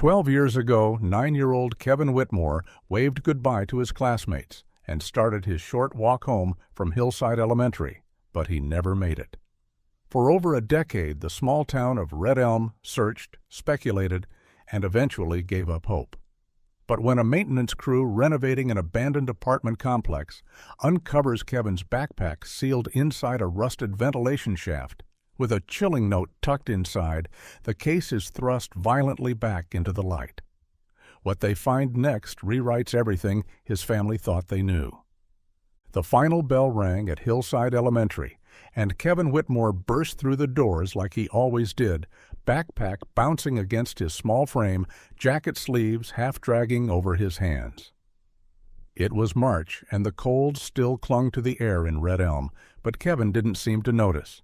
12 years ago, 9-year-old Kevin Whitmore waved goodbye to his classmates and started his short walk home from Hillside Elementary, but he never made it. For over a decade, the small town of Red Elm searched, speculated, and eventually gave up hope. But when a maintenance crew renovating an abandoned apartment complex uncovers Kevin's backpack sealed inside a rusted ventilation shaft, with a chilling note tucked inside, the case is thrust violently back into the light. What they find next rewrites everything his family thought they knew. The final bell rang at Hillside Elementary, and Kevin Whitmore burst through the doors like he always did, backpack bouncing against his small frame, jacket sleeves half dragging over his hands. It was March, and the cold still clung to the air in Red Elm, but Kevin didn't seem to notice.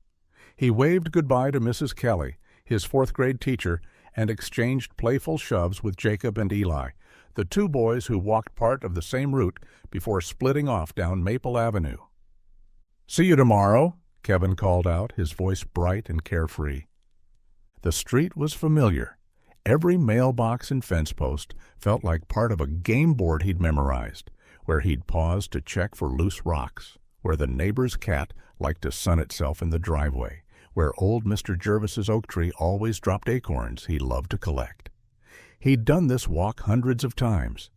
He waved goodbye to Mrs. Kelly, his fourth-grade teacher, and exchanged playful shoves with Jacob and Eli, the two boys who walked part of the same route before splitting off down Maple Avenue. "See you tomorrow," Kevin called out, his voice bright and carefree. The street was familiar. Every mailbox and fence post felt like part of a game board he'd memorized, where he'd pause to check for loose rocks, where the neighbor's cat liked to sun itself in the driveway, where old Mr. Jervis's oak tree always dropped acorns he loved to collect. He'd done this walk hundreds of times.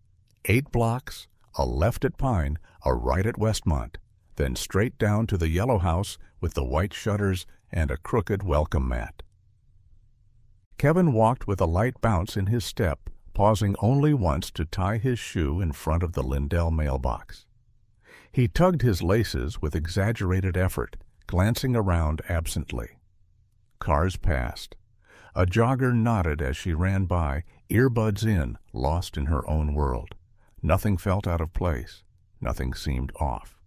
8 blocks, a left at Pine, a right at Westmont, then straight down to the yellow house with the white shutters and a crooked welcome mat. Kevin walked with a light bounce in his step, pausing only once to tie his shoe in front of the Lindell mailbox. He tugged his laces with exaggerated effort, glancing around absently. Cars passed. A jogger nodded as she ran by, earbuds in, lost in her own world. Nothing felt out of place. Nothing seemed off.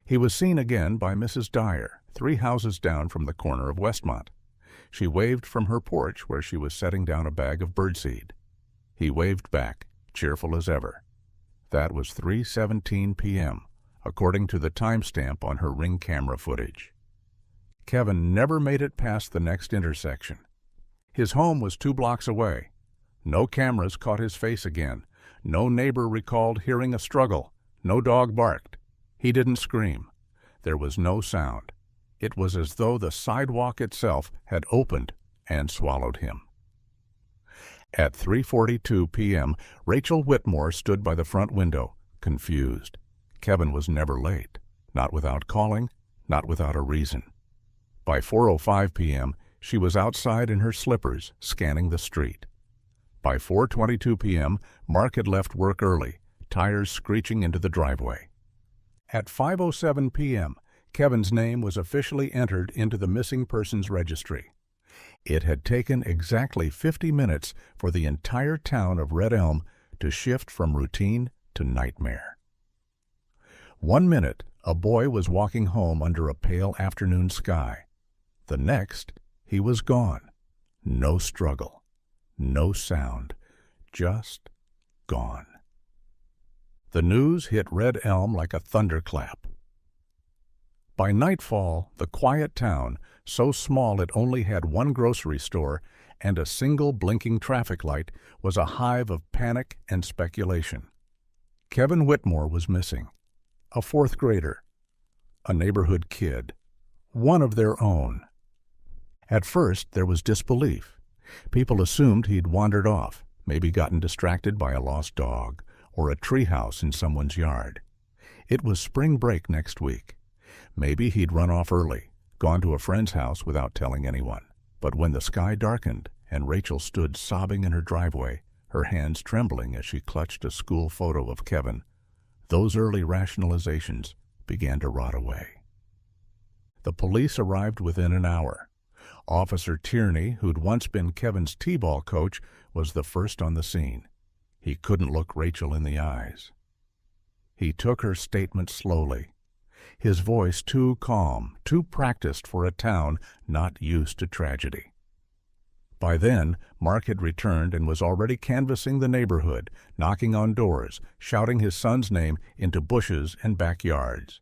He was seen again by Mrs. Dyer, 3 houses down from the corner of Westmont. She waved from her porch where she was setting down a bag of birdseed. He waved back, cheerful as ever. That was 3:17 p.m., according to the timestamp on her Ring camera footage. Kevin never made it past the next intersection. His home was 2 blocks away. No cameras caught his face again. No neighbor recalled hearing a struggle. No dog barked. He didn't scream. There was no sound. It was as though the sidewalk itself had opened and swallowed him. At 3:42 p.m., Rachel Whitmore stood by the front window, confused. Kevin was never late, not without calling, not without a reason. By 4:05 p.m., she was outside in her slippers, scanning the street. By 4:22 p.m., Mark had left work early, tires screeching into the driveway. At 5:07 p.m., Kevin's name was officially entered into the missing persons registry. It had taken exactly 50 minutes for the entire town of Red Elm to shift from routine to nightmare. 1 minute, a boy was walking home under a pale afternoon sky. The next, he was gone. No struggle, no sound, just gone. The news hit Red Elm like a thunderclap. By nightfall, the quiet town, so small it only had 1 grocery store and a single blinking traffic light, was a hive of panic and speculation. Kevin Whitmore was missing. A 4th grader. A neighborhood kid. One of their own. At first, there was disbelief. People assumed he'd wandered off, maybe gotten distracted by a lost dog or a treehouse in someone's yard. It was spring break next week. Maybe he'd run off early, gone to a friend's house without telling anyone. But when the sky darkened and Rachel stood sobbing in her driveway, her hands trembling as she clutched a school photo of Kevin, those early rationalizations began to rot away. The police arrived within an hour. Officer Tierney, who'd once been Kevin's t-ball coach, was the first on the scene. He couldn't look Rachel in the eyes. He took her statement slowly, his voice too calm, too practiced for a town not used to tragedy. By then, Mark had returned and was already canvassing the neighborhood, knocking on doors, shouting his son's name into bushes and backyards.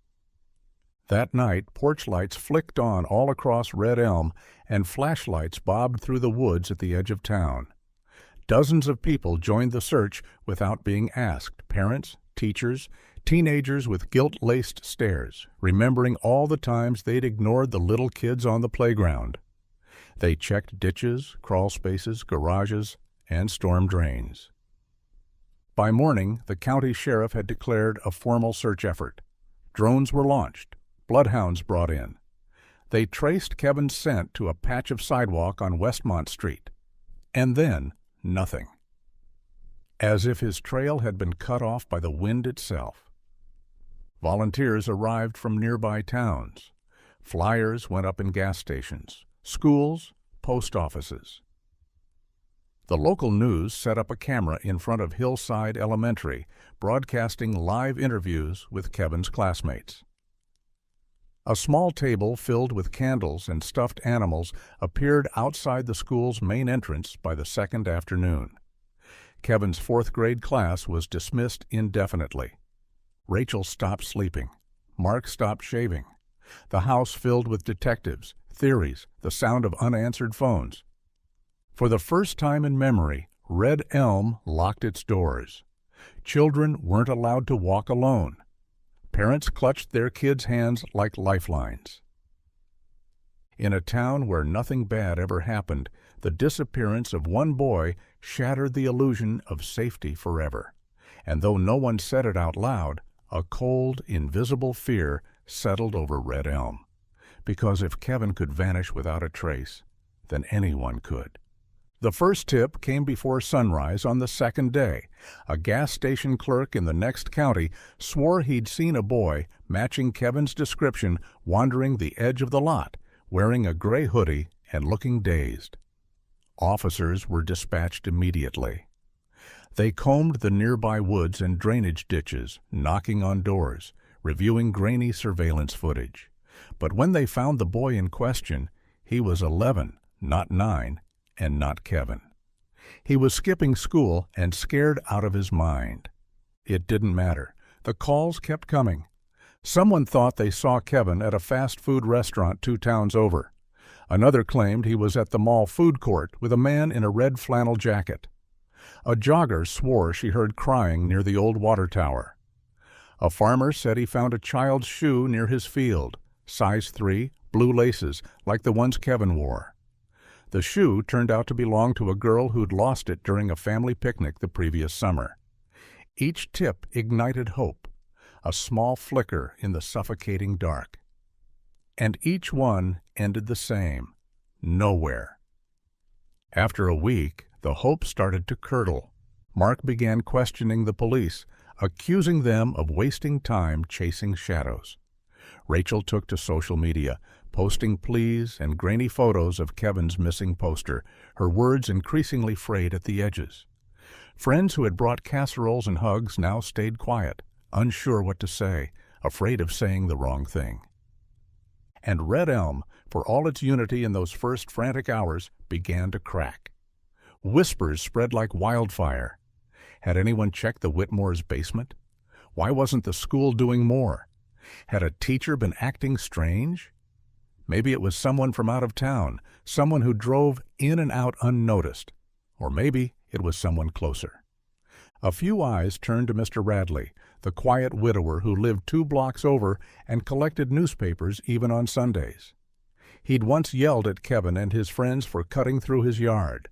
That night, porch lights flicked on all across Red Elm, and flashlights bobbed through the woods at the edge of town. Dozens of people joined the search without being asked. Parents, teachers, teenagers with guilt-laced stares, remembering all the times they'd ignored the little kids on the playground. They checked ditches, crawl spaces, garages, and storm drains. By morning, the county sheriff had declared a formal search effort. Drones were launched, bloodhounds brought in. They traced Kevin's scent to a patch of sidewalk on Westmont Street. And then, nothing. As if his trail had been cut off by the wind itself. Volunteers arrived from nearby towns. Flyers went up in gas stations, schools, post offices. The local news set up a camera in front of Hillside Elementary, broadcasting live interviews with Kevin's classmates. A small table filled with candles and stuffed animals appeared outside the school's main entrance by the second afternoon. Kevin's fourth-grade class was dismissed indefinitely. Rachel stopped sleeping. Mark stopped shaving. The house filled with detectives, theories, the sound of unanswered phones. For the first time in memory, Red Elm locked its doors. Children weren't allowed to walk alone. Parents clutched their kids' hands like lifelines. In a town where nothing bad ever happened, the disappearance of one boy shattered the illusion of safety forever. And though no one said it out loud, a cold, invisible fear settled over Red Elm. Because if Kevin could vanish without a trace, then anyone could. The first tip came before sunrise on the second day. A gas station clerk in the next county swore he'd seen a boy matching Kevin's description wandering the edge of the lot, wearing a gray hoodie and looking dazed. Officers were dispatched immediately. They combed the nearby woods and drainage ditches, knocking on doors, reviewing grainy surveillance footage. But when they found the boy in question, he was 11, not 9, and not Kevin. He was skipping school and scared out of his mind. It didn't matter. The calls kept coming. Someone thought they saw Kevin at a fast food restaurant 2 towns over. Another claimed he was at the mall food court with a man in a red flannel jacket. A jogger swore she heard crying near the old water tower. A farmer said he found a child's shoe near his field, size 3, blue laces, like the ones Kevin wore. The shoe turned out to belong to a girl who'd lost it during a family picnic the previous summer. Each tip ignited hope, a small flicker in the suffocating dark. And each one ended the same, nowhere. After a week, the hope started to curdle. Mark began questioning the police, accusing them of wasting time chasing shadows. Rachel took to social media, posting pleas and grainy photos of Kevin's missing poster, her words increasingly frayed at the edges. Friends who had brought casseroles and hugs now stayed quiet, unsure what to say, afraid of saying the wrong thing. And Red Elm, for all its unity in those first frantic hours, began to crack. Whispers spread like wildfire. Had anyone checked the Whitmore's basement? Why wasn't the school doing more? Had a teacher been acting strange? Maybe it was someone from out of town, someone who drove in and out unnoticed. Or maybe it was someone closer. A few eyes turned to Mr. Radley, the quiet widower who lived 2 blocks over and collected newspapers even on Sundays. He'd once yelled at Kevin and his friends for cutting through his yard.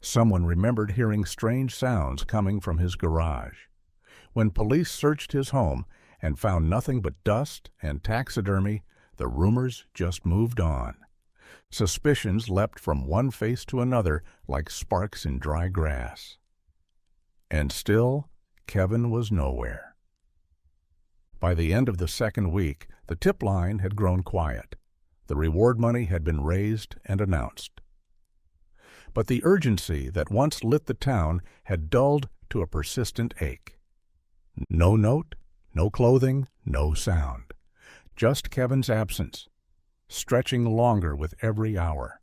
Someone remembered hearing strange sounds coming from his garage. When police searched his home and found nothing but dust and taxidermy, the rumors just moved on. Suspicions leapt from one face to another like sparks in dry grass. And still, Kevin was nowhere. By the end of the second week, the tip line had grown quiet. The reward money had been raised and announced. But the urgency that once lit the town had dulled to a persistent ache. No note, no clothing, no sound. Just Kevin's absence, stretching longer with every hour.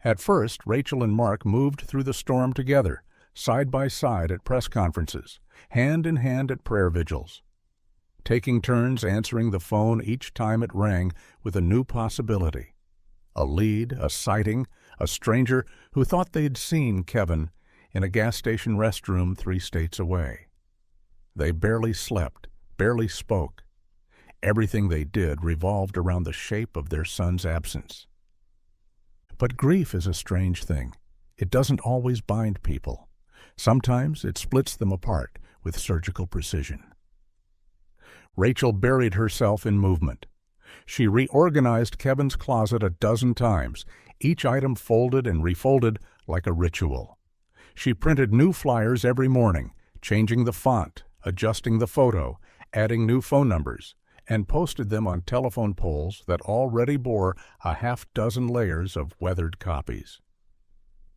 At first, Rachel and Mark moved through the storm together, side by side at press conferences, hand in hand at prayer vigils, taking turns answering the phone each time it rang with a new possibility. A lead, a sighting, a stranger who thought they'd seen Kevin in a gas station restroom 3 states away. They barely slept, barely spoke. Everything they did revolved around the shape of their son's absence. But grief is a strange thing. It doesn't always bind people. Sometimes it splits them apart with surgical precision. Rachel buried herself in movement. She reorganized Kevin's closet a dozen times, each item folded and refolded like a ritual. She printed new flyers every morning, changing the font, adjusting the photo, adding new phone numbers, and posted them on telephone poles that already bore a half-dozen layers of weathered copies.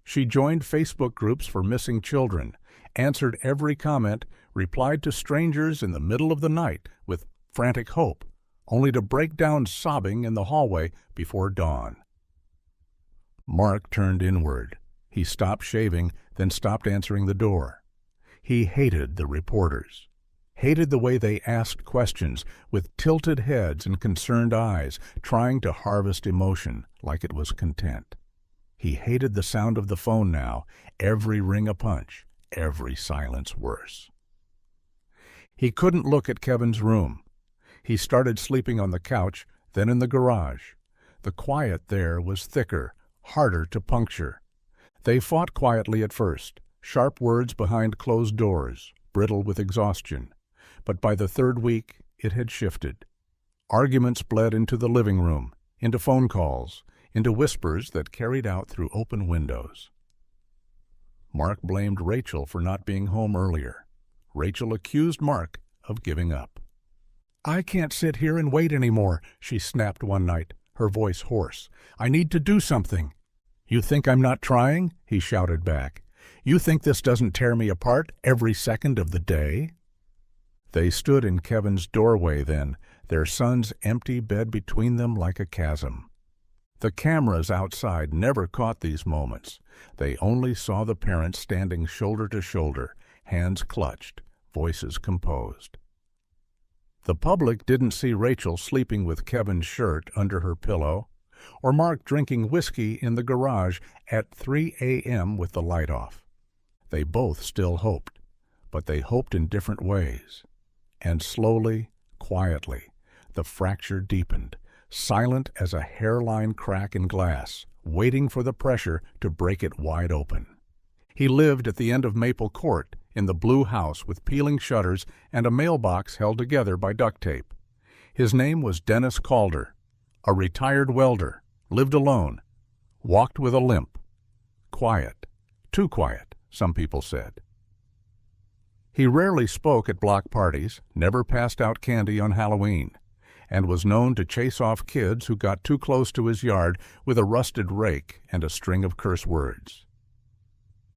She joined Facebook groups for missing children, answered every comment, replied to strangers in the middle of the night with frantic hope, only to break down sobbing in the hallway before dawn. Mark turned inward. He stopped shaving, then stopped answering the door. He hated the reporters, hated the way they asked questions with tilted heads and concerned eyes, trying to harvest emotion like it was content. He hated the sound of the phone now, every ring a punch, every silence worse. He couldn't look at Kevin's room. He started sleeping on the couch, then in the garage. The quiet there was thicker, harder to puncture. They fought quietly at first, sharp words behind closed doors, brittle with exhaustion. But by the third week, it had shifted. Arguments bled into the living room, into phone calls, into whispers that carried out through open windows. Mark blamed Rachel for not being home earlier. Rachel accused Mark of giving up. "I can't sit here and wait anymore," she snapped one night, her voice hoarse. "I need to do something." "You think I'm not trying?" he shouted back. "You think this doesn't tear me apart every second of the day?" They stood in Kevin's doorway then, their son's empty bed between them like a chasm. The cameras outside never caught these moments. They only saw the parents standing shoulder to shoulder, hands clutched, voices composed. The public didn't see Rachel sleeping with Kevin's shirt under her pillow, or Mark drinking whiskey in the garage at 3 a.m. with the light off. They both still hoped, but they hoped in different ways. And slowly, quietly, the fracture deepened, silent as a hairline crack in glass, waiting for the pressure to break it wide open. He lived at the end of Maple Court, in the blue house with peeling shutters and a mailbox held together by duct tape. His name was Dennis Calder, a retired welder, lived alone, walked with a limp. Quiet, too quiet, some people said. He rarely spoke at block parties, never passed out candy on Halloween, and was known to chase off kids who got too close to his yard with a rusted rake and a string of curse words.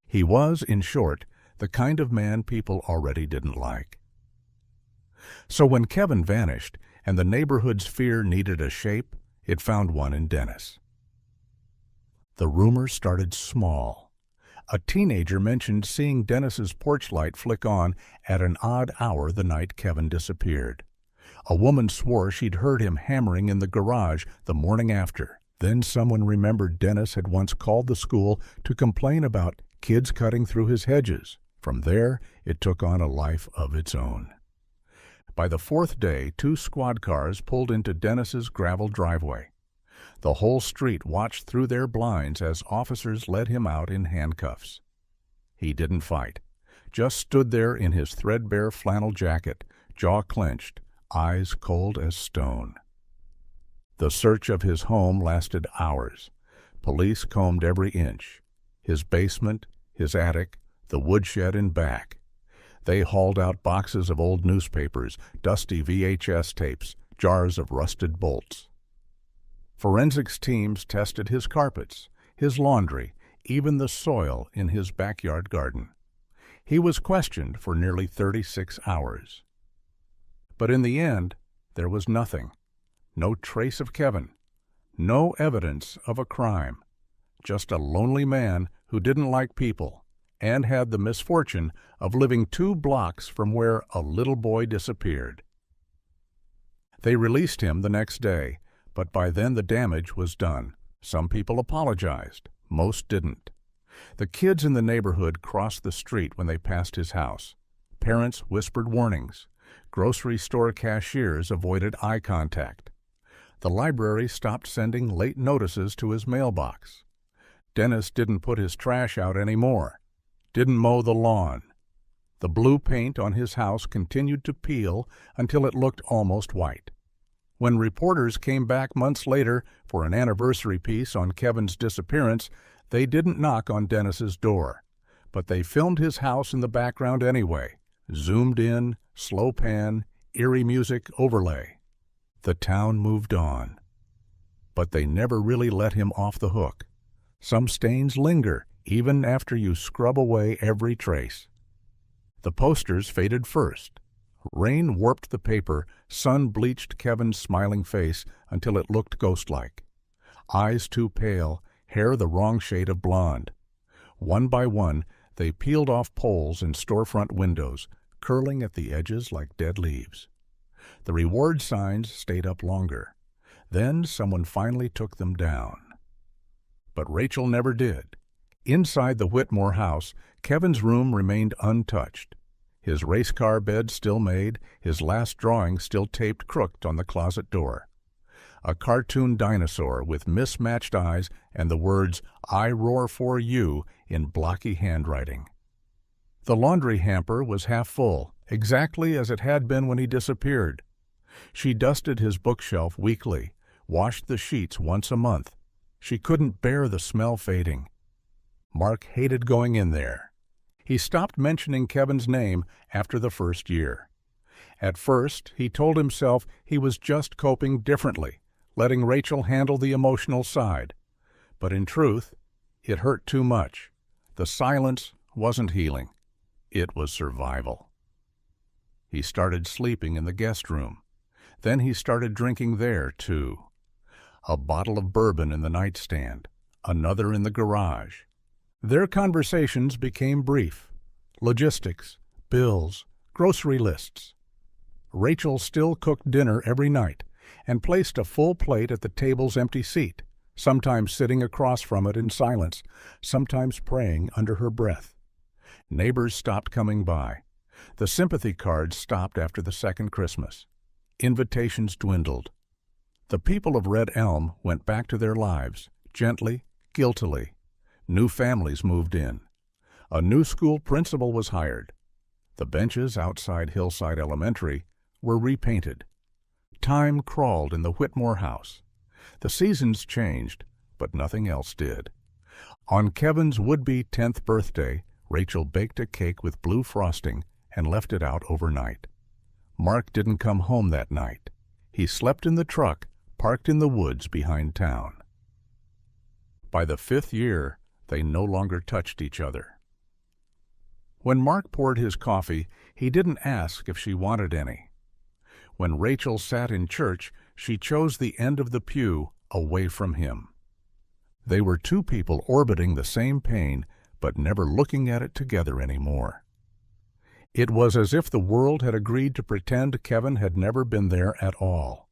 He was, in short, the kind of man people already didn't like. So when Kevin vanished and the neighborhood's fear needed a shape, it found one in Dennis. The rumors started small. A teenager mentioned seeing Dennis's porch light flick on at an odd hour the night Kevin disappeared. A woman swore she'd heard him hammering in the garage the morning after. Then someone remembered Dennis had once called the school to complain about kids cutting through his hedges. From there, it took on a life of its own. By the fourth day, 2 squad cars pulled into Dennis's gravel driveway. The whole street watched through their blinds as officers led him out in handcuffs. He didn't fight, just stood there in his threadbare flannel jacket, jaw clenched, eyes cold as stone. The search of his home lasted hours. Police combed every inch. His basement, his attic, the woodshed in back. They hauled out boxes of old newspapers, dusty VHS tapes, jars of rusted bolts. Forensics teams tested his carpets, his laundry, even the soil in his backyard garden. He was questioned for nearly 36 hours. But in the end, there was nothing. No trace of Kevin. No evidence of a crime. Just a lonely man who didn't like people and had the misfortune of living 2 blocks from where a little boy disappeared. They released him the next day, but by then the damage was done. Some people apologized. Most didn't. The kids in the neighborhood crossed the street when they passed his house. Parents whispered warnings. Grocery store cashiers avoided eye contact. The library stopped sending late notices to his mailbox. Dennis didn't put his trash out anymore. Didn't mow the lawn. The blue paint on his house continued to peel until it looked almost white. When reporters came back months later for an anniversary piece on Kevin's disappearance, they didn't knock on Dennis's door, but they filmed his house in the background anyway. Zoomed in, slow pan, eerie music overlay. The town moved on. But they never really let him off the hook. Some stains linger even after you scrub away every trace. The posters faded first. Rain warped the paper, sun bleached Kevin's smiling face until it looked ghost-like. Eyes too pale, hair the wrong shade of blonde. One by one, they peeled off poles and storefront windows, curling at the edges like dead leaves. The reward signs stayed up longer. Then someone finally took them down. But Rachel never did. Inside the Whitmore house, Kevin's room remained untouched. His race car bed still made, his last drawing still taped crooked on the closet door. A cartoon dinosaur with mismatched eyes and the words, "I roar for you," in blocky handwriting. The laundry hamper was half full, exactly as it had been when he disappeared. She dusted his bookshelf weekly, washed the sheets once a month. She couldn't bear the smell fading. Mark hated going in there. He stopped mentioning Kevin's name after the first year. At first, he told himself he was just coping differently, letting Rachel handle the emotional side. But in truth, it hurt too much. The silence wasn't healing. It was survival. He started sleeping in the guest room. Then he started drinking there, too. A bottle of bourbon in the nightstand, another in the garage. Their conversations became brief. Logistics, bills, grocery lists. Rachel still cooked dinner every night and placed a full plate at the table's empty seat, sometimes sitting across from it in silence, sometimes praying under her breath. Neighbors stopped coming by. The sympathy cards stopped after the second Christmas. Invitations dwindled. The people of Red Elm went back to their lives, gently, guiltily. New families moved in. A new school principal was hired. The benches outside Hillside Elementary were repainted. Time crawled in the Whitmore house. The seasons changed, but nothing else did. On Kevin's would-be 10th birthday, Rachel baked a cake with blue frosting and left it out overnight. Mark didn't come home that night. He slept in the truck parked in the woods behind town. By the 5th year, they no longer touched each other. When Mark poured his coffee, he didn't ask if she wanted any. When Rachel sat in church, she chose the end of the pew away from him. They were two people orbiting the same pain, but never looking at it together anymore. It was as if the world had agreed to pretend Kevin had never been there at all.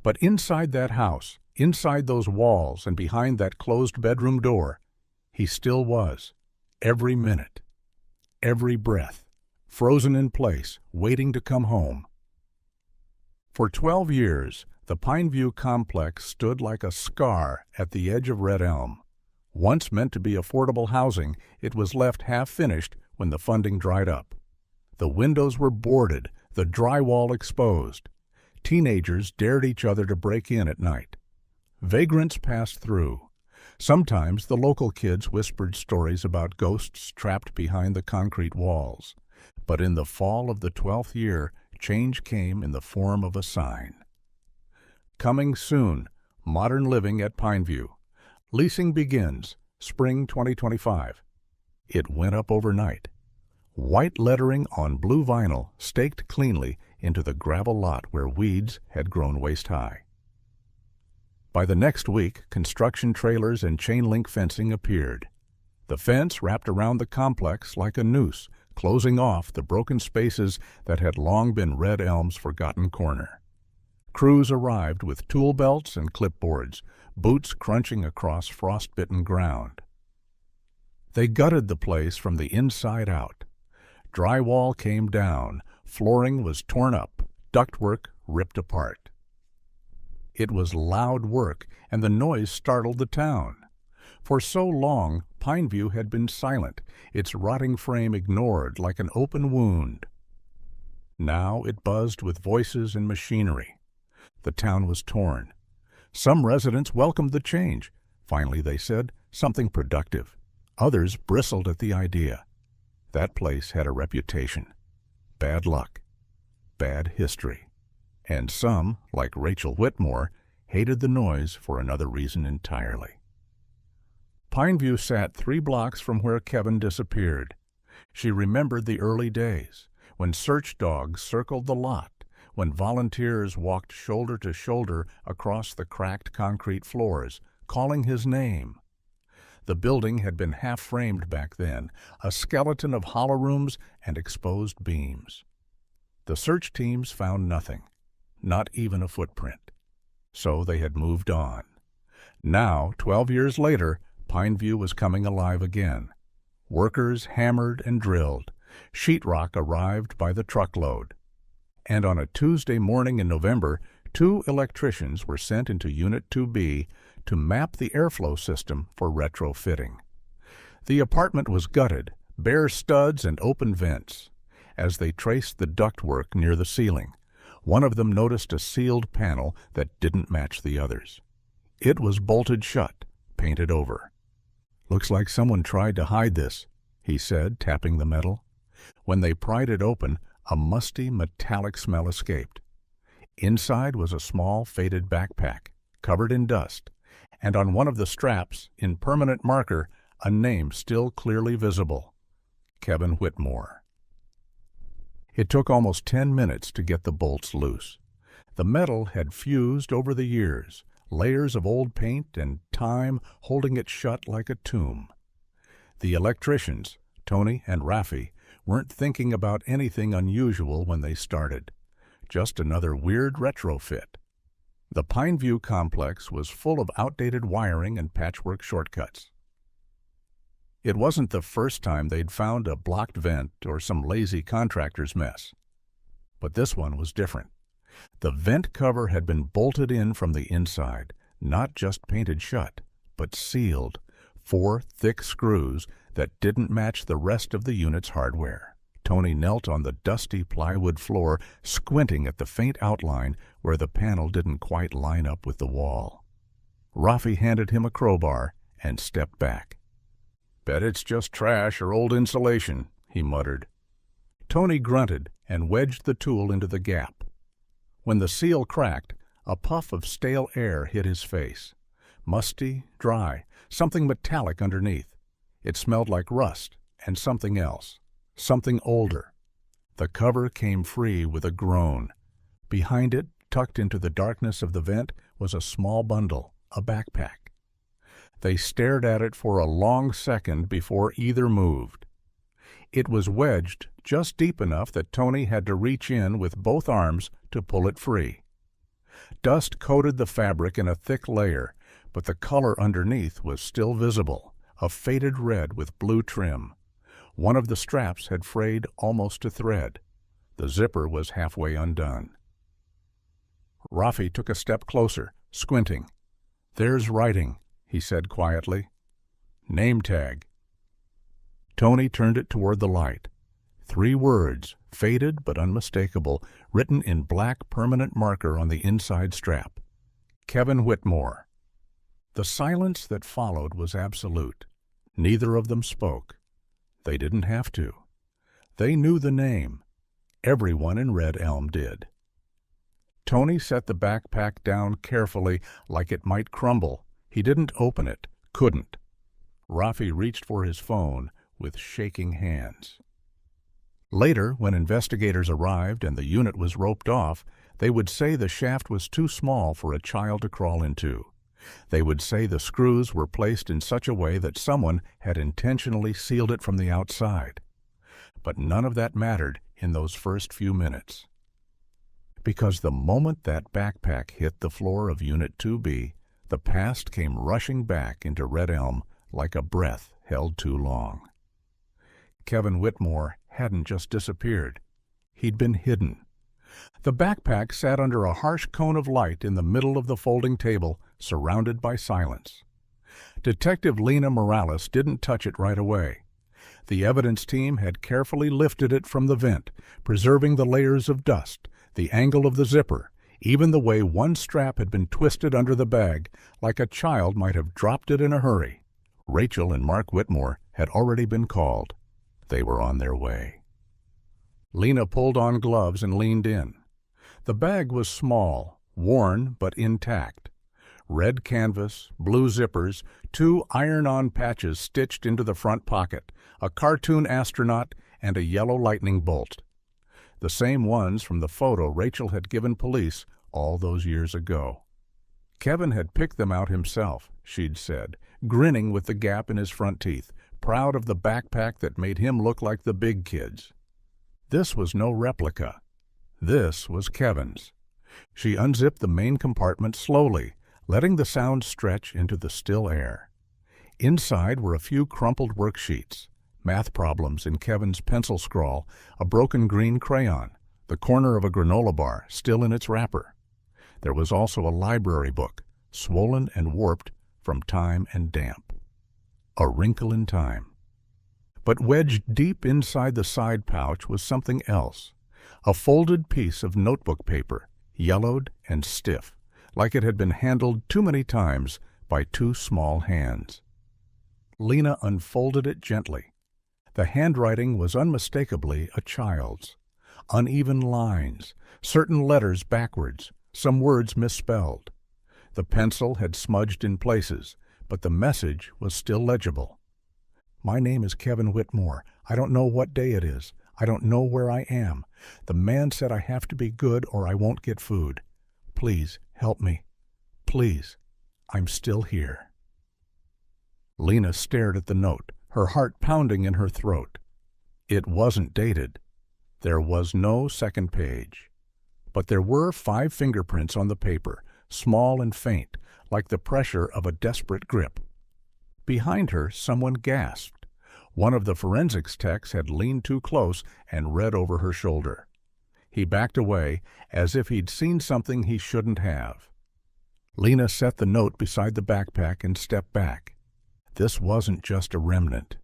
But inside that house, inside those walls and behind that closed bedroom door, he still was, every minute, every breath, frozen in place, waiting to come home. For 12 years, the Pineview complex stood like a scar at the edge of Red Elm. Once meant to be affordable housing, it was left half-finished when the funding dried up. The windows were boarded, the drywall exposed. Teenagers dared each other to break in at night. Vagrants passed through. Sometimes the local kids whispered stories about ghosts trapped behind the concrete walls. But in the fall of the 12th year, change came in the form of a sign. Coming soon, modern living at Pineview. Leasing begins, spring 2025. It went up overnight. White lettering on blue vinyl staked cleanly into the gravel lot where weeds had grown waist-high. By the next week, construction trailers and chain-link fencing appeared. The fence wrapped around the complex like a noose, closing off the broken spaces that had long been Red Elm's forgotten corner. Crews arrived with tool belts and clipboards, boots crunching across frost-bitten ground. They gutted the place from the inside out. Drywall came down, flooring was torn up, ductwork ripped apart. It was loud work, and the noise startled the town. For so long, Pineview had been silent, its rotting frame ignored like an open wound. Now it buzzed with voices and machinery. The town was torn. Some residents welcomed the change. Finally, they said, something productive. Others bristled at the idea. That place had a reputation. Bad luck. Bad history. And some, like Rachel Whitmore, hated the noise for another reason entirely. Pineview sat 3 blocks from where Kevin disappeared. She remembered the early days, when search dogs circled the lot, when volunteers walked shoulder to shoulder across the cracked concrete floors, calling his name. The building had been half-framed back then, a skeleton of hollow rooms and exposed beams. The search teams found nothing, not even a footprint. So they had moved on. Now, 12 years later, Pineview was coming alive again. Workers hammered and drilled. Sheetrock arrived by the truckload. And on a Tuesday morning in November, 2 electricians were sent into Unit 2B to map the airflow system for retrofitting. The apartment was gutted, bare studs and open vents. As they traced the ductwork near the ceiling, one of them noticed a sealed panel that didn't match the others. It was bolted shut, painted over. "Looks like someone tried to hide this," he said, tapping the metal. When they pried it open, a musty, metallic smell escaped. Inside was a small, faded backpack, covered in dust, and on one of the straps, in permanent marker, a name still clearly visible: Kevin Whitmore. It took almost 10 minutes to get the bolts loose. The metal had fused over the years, layers of old paint and time holding it shut like a tomb. The electricians, Tony and Rafi, weren't thinking about anything unusual when they started. Just another weird retrofit. The Pineview complex was full of outdated wiring and patchwork shortcuts. It wasn't the first time they'd found a blocked vent or some lazy contractor's mess. But this one was different. The vent cover had been bolted in from the inside, not just painted shut, but sealed, 4 thick screws that didn't match the rest of the unit's hardware. Tony knelt on the dusty plywood floor, squinting at the faint outline where the panel didn't quite line up with the wall. Rafi handed him a crowbar and stepped back. "Bet it's just trash or old insulation," he muttered. Tony grunted and wedged the tool into the gap. When the seal cracked, a puff of stale air hit his face. Musty, dry, something metallic underneath. It smelled like rust and something else, something older. The cover came free with a groan. Behind it, tucked into the darkness of the vent, was a small bundle, a backpack. They stared at it for a long second before either moved. It was wedged just deep enough that Tony had to reach in with both arms to pull it free. Dust coated the fabric in a thick layer, but the color underneath was still visible, a faded red with blue trim. One of the straps had frayed almost to thread. The zipper was halfway undone. Rafi took a step closer, squinting. "There's writing," he said quietly. "Name tag." Tony turned it toward the light. 3 words, faded but unmistakable, written in black permanent marker on the inside strap. Kevin Whitmore. The silence that followed was absolute. Neither of them spoke. They didn't have to. They knew the name. Everyone in Red Elm did. Tony set the backpack down carefully, like it might crumble. He didn't open it, couldn't. Rafi reached for his phone with shaking hands. Later, when investigators arrived and the unit was roped off, they would say the shaft was too small for a child to crawl into. They would say the screws were placed in such a way that someone had intentionally sealed it from the outside. But none of that mattered in those first few minutes. Because the moment that backpack hit the floor of Unit 2B, the past came rushing back into Red Elm like a breath held too long. Kevin Whitmore hadn't just disappeared. He'd been hidden. The backpack sat under a harsh cone of light in the middle of the folding table, surrounded by silence. Detective Lena Morales didn't touch it right away. The evidence team had carefully lifted it from the vent, preserving the layers of dust, the angle of the zipper, even the way one strap had been twisted under the bag, like a child might have dropped it in a hurry. Rachel and Mark Whitmore had already been called. They were on their way. Lena pulled on gloves and leaned in. The bag was small, worn but intact. Red canvas, blue zippers, 2 iron-on patches stitched into the front pocket, a cartoon astronaut, and a yellow lightning bolt. The same ones from the photo Rachel had given police all those years ago. Kevin had picked them out himself, she'd said, grinning with the gap in his front teeth, proud of the backpack that made him look like the big kids. This was no replica. This was Kevin's. She unzipped the main compartment slowly, letting the sound stretch into the still air. Inside were a few crumpled worksheets, math problems in Kevin's pencil scrawl, a broken green crayon, the corner of a granola bar still in its wrapper. There was also a library book, swollen and warped from time and damp. A wrinkle in time. But wedged deep inside the side pouch was something else, a folded piece of notebook paper, yellowed and stiff, like it had been handled too many times by 2 small hands. Lena unfolded it gently. The handwriting was unmistakably a child's. Uneven lines, certain letters backwards, some words misspelled. The pencil had smudged in places, but the message was still legible. My name is Kevin Whitmore. I don't know what day it is. I don't know where I am. The man said I have to be good or I won't get food. Please help me. Please. I'm still here. Lena stared at the note, her heart pounding in her throat. It wasn't dated. There was no second page. But there were 5 fingerprints on the paper, small and faint, like the pressure of a desperate grip. Behind her, someone gasped. One of the forensics techs had leaned too close and read over her shoulder. He backed away, as if he'd seen something he shouldn't have. Lena set the note beside the backpack and stepped back. This wasn't just a remnant.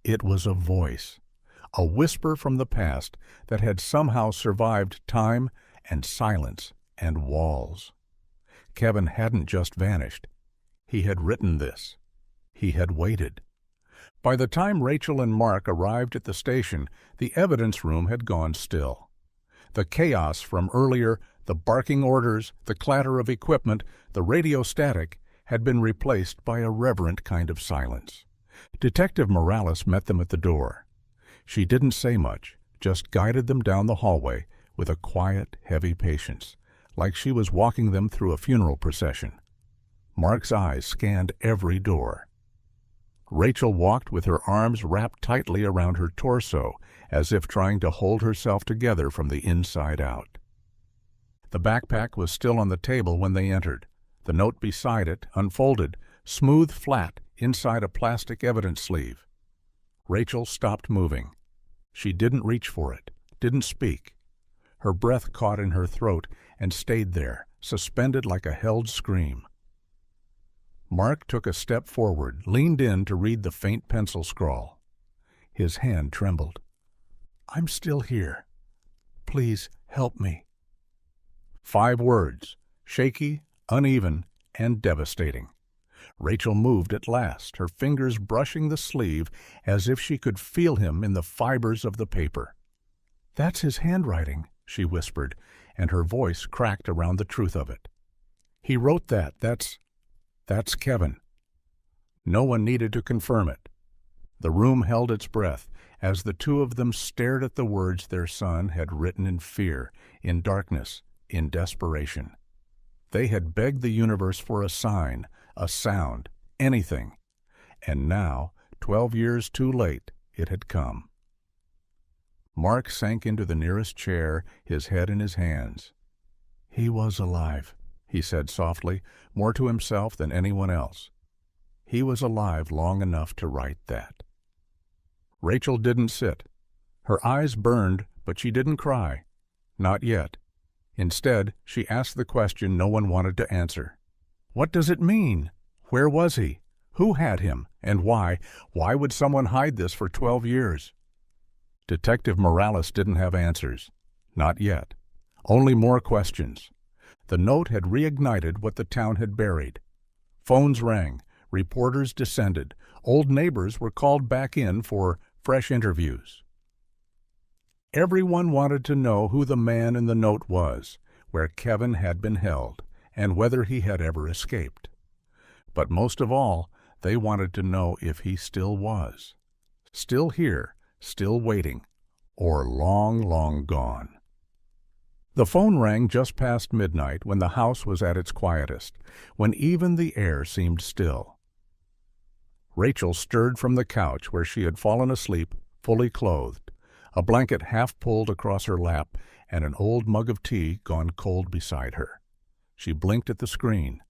It was a voice, a whisper from the past that had somehow survived time and silence and walls. Kevin hadn't just vanished. He had written this. He had waited. By the time Rachel and Mark arrived at the station, the evidence room had gone still. The chaos from earlier, the barking orders, the clatter of equipment, the radio static, had been replaced by a reverent kind of silence. Detective Morales met them at the door. She didn't say much, just guided them down the hallway with a quiet, heavy patience, like she was walking them through a funeral procession. Mark's eyes scanned every door. Rachel walked with her arms wrapped tightly around her torso, as if trying to hold herself together from the inside out. The backpack was still on the table when they entered, the note beside it, unfolded, smooth flat inside a plastic evidence sleeve. Rachel stopped moving. She didn't reach for it, didn't speak. Her breath caught in her throat and stayed there, suspended like a held scream. Mark took a step forward, leaned in to read the faint pencil scrawl. His hand trembled. "I'm still here. Please help me." 5 words, shaky, uneven, and devastating. Rachel moved at last, her fingers brushing the sleeve as if she could feel him in the fibers of the paper. "That's his handwriting," she whispered, and her voice cracked around the truth of it. "He wrote that. That's Kevin." No one needed to confirm it. The room held its breath as the 2 of them stared at the words their son had written in fear, in darkness, in desperation. They had begged the universe for a sign, a sound, anything. And now, 12 years too late, it had come. Mark sank into the nearest chair, his head in his hands. "He was alive," he said softly, more to himself than anyone else. He was alive long enough to write that. Rachel didn't sit. Her eyes burned, but she didn't cry. Not yet. Instead, she asked the question no one wanted to answer. What does it mean? Where was he? Who had him? And why? Why would someone hide this for 12 years? Detective Morales didn't have answers. Not yet. Only more questions. The note had reignited what the town had buried. Phones rang. Reporters descended. Old neighbors were called back in for fresh interviews. Everyone wanted to know who the man in the note was, where Kevin had been held, and whether he had ever escaped. But most of all, they wanted to know if he still was. Still here, still waiting, or long, long gone. The phone rang just past midnight when the house was at its quietest, when even the air seemed still. Rachel stirred from the couch where she had fallen asleep, fully clothed, a blanket half pulled across her lap and an old mug of tea gone cold beside her. She blinked at the screen.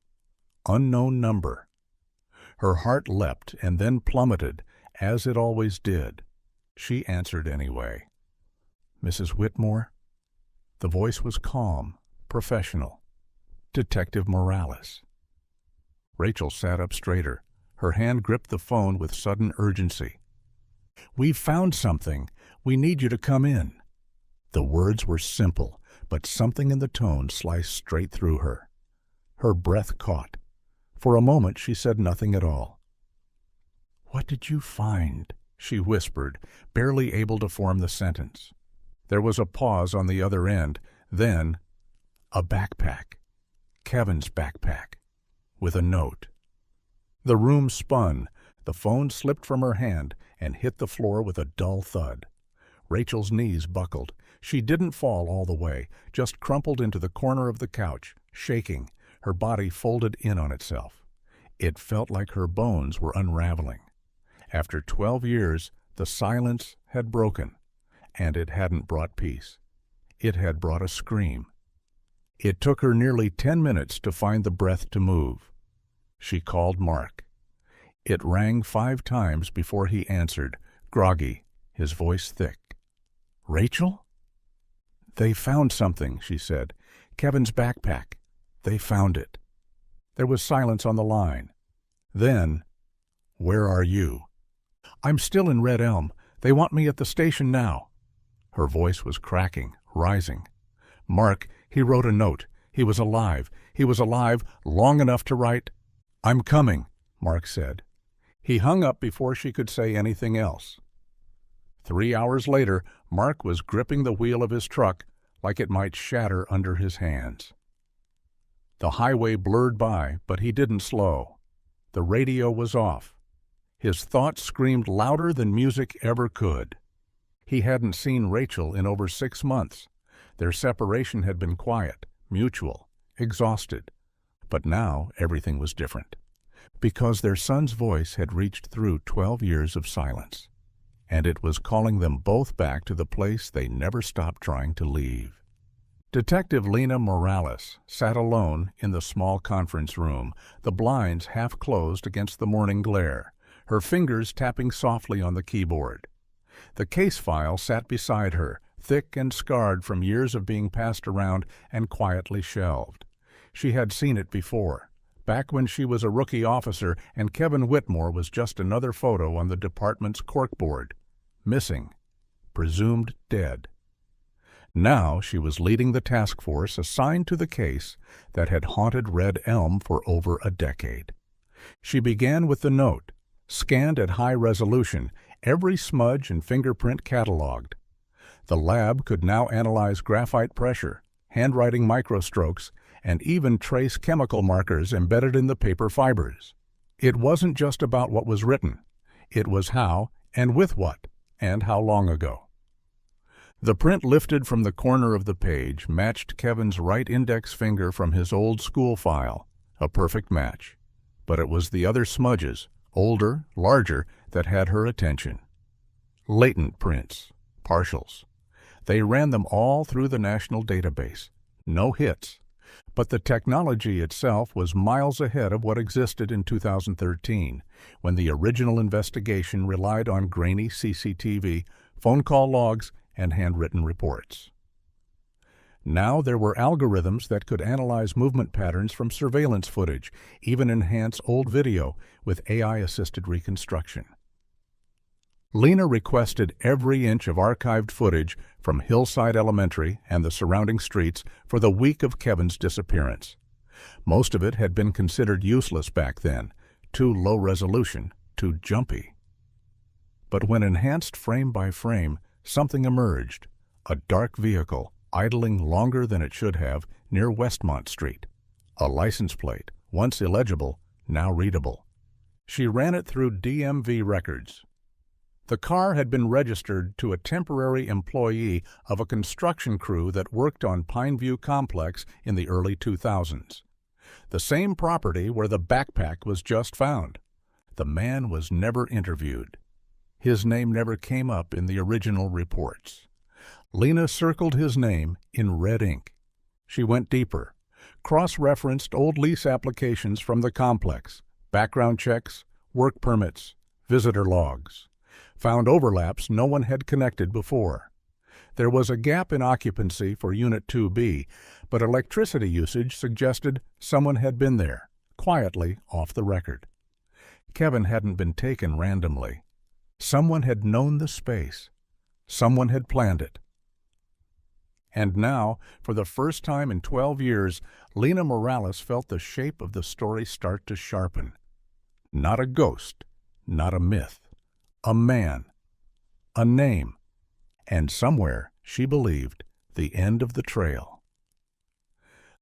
Unknown number. Her heart leapt and then plummeted, as it always did. She answered anyway. Mrs. Whitmore? The voice was calm, professional. Detective Morales. Rachel sat up straighter. Her hand gripped the phone with sudden urgency. We've found something. We need you to come in. The words were simple, but something in the tone sliced straight through her. Her breath caught. For a moment she said nothing at all. What did you find? She whispered, barely able to form the sentence. There was a pause on the other end, then a backpack. Kevin's backpack, with a note. The room spun. The phone slipped from her hand and hit the floor with a dull thud. Rachel's knees buckled. She didn't fall all the way, just crumpled into the corner of the couch, shaking, her body folded in on itself. It felt like her bones were unraveling. After 12 years, the silence had broken, and it hadn't brought peace. It had brought a scream. It took her nearly 10 minutes to find the breath to move. She called Mark. It rang 5 times before he answered, groggy, his voice thick. Rachel? They found something, she said. Kevin's backpack. They found it. There was silence on the line. Then, where are you? I'm still in Red Elm. They want me at the station now. Her voice was cracking, rising. Mark, he wrote a note. He was alive. He was alive long enough to write. I'm coming, Mark said. He hung up before she could say anything else. 3 hours later, Mark was gripping the wheel of his truck like it might shatter under his hands. The highway blurred by, but he didn't slow. The radio was off. His thoughts screamed louder than music ever could. He hadn't seen Rachel in over 6 months. Their separation had been quiet, mutual, exhausted. But now everything was different, because their son's voice had reached through 12 years of silence, and it was calling them both back to the place they never stopped trying to leave. Detective Lena Morales sat alone in the small conference room, the blinds half closed against the morning glare, her fingers tapping softly on the keyboard. The case file sat beside her, thick and scarred from years of being passed around and quietly shelved. She had seen it before, back when she was a rookie officer and Kevin Whitmore was just another photo on the department's corkboard. Missing, presumed dead. Now she was leading the task force assigned to the case that had haunted Red Elm for over a decade. She began with the note, scanned at high resolution, every smudge and fingerprint cataloged. The lab could now analyze graphite pressure, handwriting microstrokes, and even trace chemical markers embedded in the paper fibers. It wasn't just about what was written. It was how and with what, and how long ago. The print lifted from the corner of the page matched Kevin's right index finger from his old school file, a perfect match. But it was the other smudges, older, larger, that had her attention. Latent prints, partials. They ran them all through the national database. No hits. But the technology itself was miles ahead of what existed in 2013, when the original investigation relied on grainy CCTV, phone call logs, and handwritten reports. Now there were algorithms that could analyze movement patterns from surveillance footage, even enhance old video with AI-assisted reconstruction. Lena requested every inch of archived footage from Hillside Elementary and the surrounding streets for the week of Kevin's disappearance. Most of it had been considered useless back then, too low resolution, too jumpy. But when enhanced frame by frame, something emerged, a dark vehicle idling longer than it should have near Westmont Street. A license plate, once illegible, now readable. She ran it through DMV records. The car had been registered to a temporary employee of a construction crew that worked on Pineview Complex in the early 2000s. The same property where the backpack was just found. The man was never interviewed. His name never came up in the original reports. Lena circled his name in red ink. She went deeper, cross-referenced old lease applications from the complex, background checks, work permits, visitor logs. Found overlaps no one had connected before. There was a gap in occupancy for Unit 2B, but electricity usage suggested someone had been there, quietly off the record. Kevin hadn't been taken randomly. Someone had known the space. Someone had planned it. And now, for the first time in 12 years, Lena Morales felt the shape of the story start to sharpen. Not a ghost, not a myth. A man, a name, and somewhere, she believed, the end of the trail.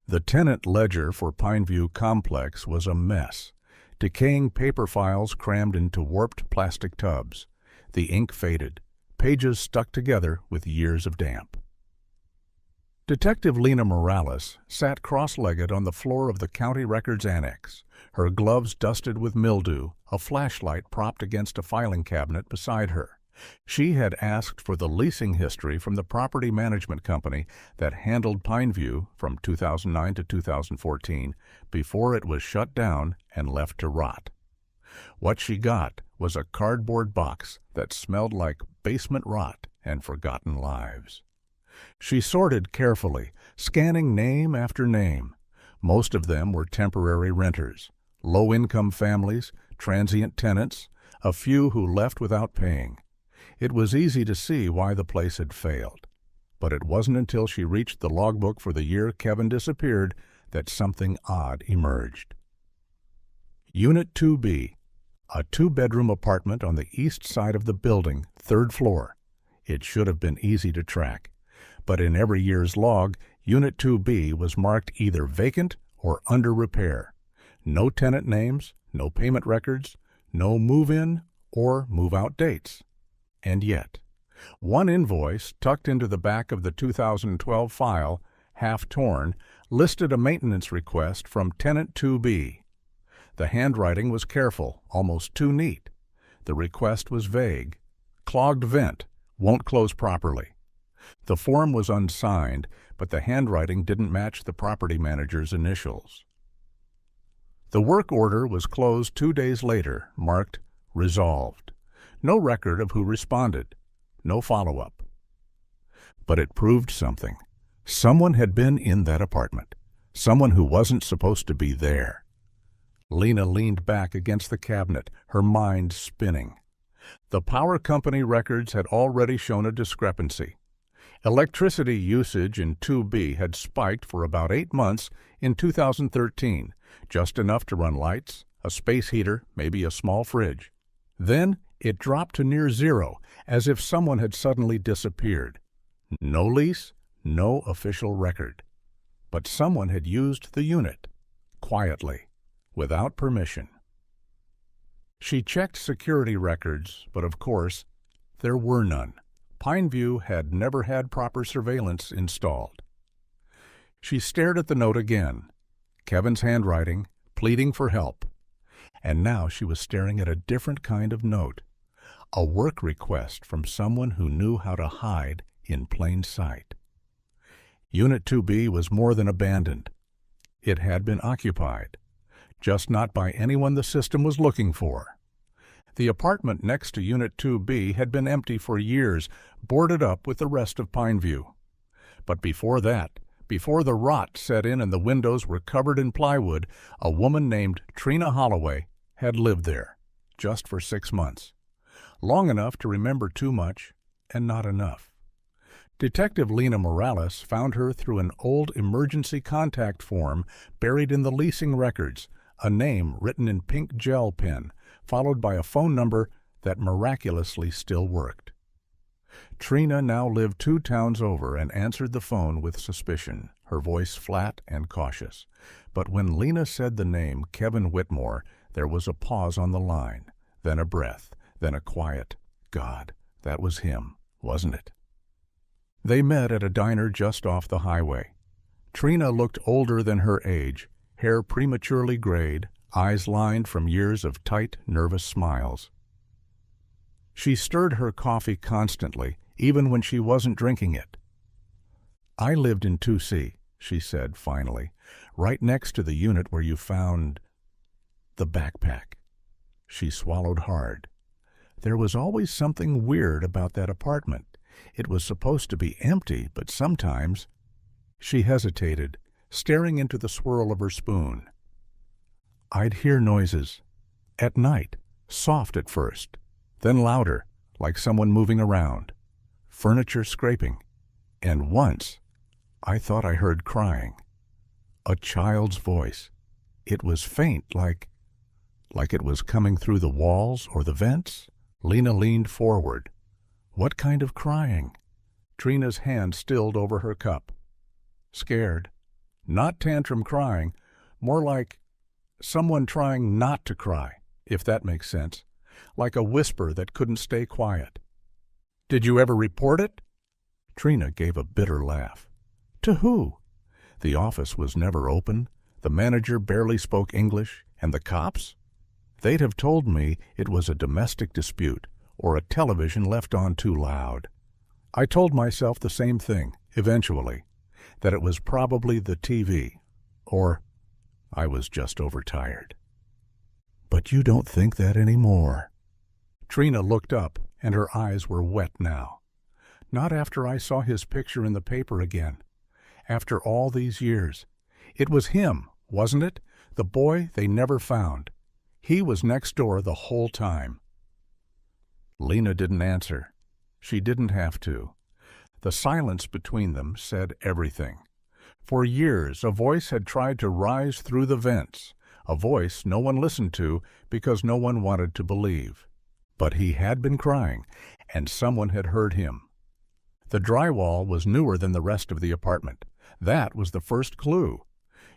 The tenant ledger for Pineview Complex was a mess. Decaying paper files crammed into warped plastic tubs. The ink faded, pages stuck together with years of damp. Detective Lena Morales sat cross-legged on the floor of the County Records Annex, her gloves dusted with mildew, a flashlight propped against a filing cabinet beside her. She had asked for the leasing history from the property management company that handled Pineview from 2009 to 2014 before it was shut down and left to rot. What she got was a cardboard box that smelled like basement rot and forgotten lives. She sorted carefully, scanning name after name. Most of them were temporary renters, low-income families, transient tenants, a few who left without paying. It was easy to see why the place had failed. But it wasn't until she reached the logbook for the year Kevin disappeared that something odd emerged. Unit 2B, a two-bedroom apartment on the east side of the building, third floor. It should have been easy to track. But in every year's log, Unit 2B was marked either vacant or under repair. No tenant names, no payment records, no move-in or move-out dates. And yet, one invoice tucked into the back of the 2012 file, half torn, listed a maintenance request from Tenant 2B. The handwriting was careful, almost too neat. The request was vague. Clogged vent, won't close properly. The form was unsigned, but the handwriting didn't match the property manager's initials. The work order was closed 2 days later, marked resolved. No record of who responded. No follow-up. But it proved something. Someone had been in that apartment. Someone who wasn't supposed to be there. Lena leaned back against the cabinet, her mind spinning. The power company records had already shown a discrepancy. Electricity usage in 2B had spiked for about 8 months in 2013, just enough to run lights, a space heater, maybe a small fridge. Then it dropped to near zero, as if someone had suddenly disappeared. No lease, no official record. But someone had used the unit, quietly, without permission. She checked security records, but of course, there were none. Pineview had never had proper surveillance installed. She stared at the note again, Kevin's handwriting, pleading for help. And now she was staring at a different kind of note, a work request from someone who knew how to hide in plain sight. Unit 2B was more than abandoned. It had been occupied, just not by anyone the system was looking for. The apartment next to Unit 2B had been empty for years, boarded up with the rest of Pineview. But before that, before the rot set in and the windows were covered in plywood, a woman named Trina Holloway had lived there, just for 6 months. Long enough to remember too much and not enough. Detective Lena Morales found her through an old emergency contact form buried in the leasing records, a name written in pink gel pen, followed by a phone number that miraculously still worked. Trina now lived 2 towns over and answered the phone with suspicion, her voice flat and cautious. But when Lena said the name Kevin Whitmore, there was a pause on the line, then a breath, then a quiet, "God, that was him, wasn't it?" They met at a diner just off the highway. Trina looked older than her age, hair prematurely grayed, eyes lined from years of tight, nervous smiles. She stirred her coffee constantly, even when she wasn't drinking it. "I lived in 2C, she said finally, "right next to the unit where you found the backpack." She swallowed hard. There was always something weird about that apartment. It was supposed to be empty, but sometimes... She hesitated, staring into the swirl of her spoon. "I'd hear noises. At night, soft at first, then louder, like someone moving around. Furniture scraping. And once, I thought I heard crying. A child's voice. It was faint, like it was coming through the walls or the vents." Lena leaned forward. "What kind of crying?" Trina's hand stilled over her cup. "Scared. Not tantrum crying, more like someone trying not to cry, if that makes sense. Like a whisper that couldn't stay quiet." "Did you ever report it?" Trina gave a bitter laugh. "To who? The office was never open, the manager barely spoke English, and the cops? They'd have told me it was a domestic dispute or a television left on too loud. I told myself the same thing, eventually, that it was probably the TV, or I was just overtired." "But you don't think that anymore." Trina looked up, and her eyes were wet now. "Not after I saw his picture in the paper again. After all these years. It was him, wasn't it? The boy they never found. He was next door the whole time." Lena didn't answer. She didn't have to. The silence between them said everything. For years, a voice had tried to rise through the vents, a voice no one listened to because no one wanted to believe. But he had been crying, and someone had heard him. The drywall was newer than the rest of the apartment. That was the first clue.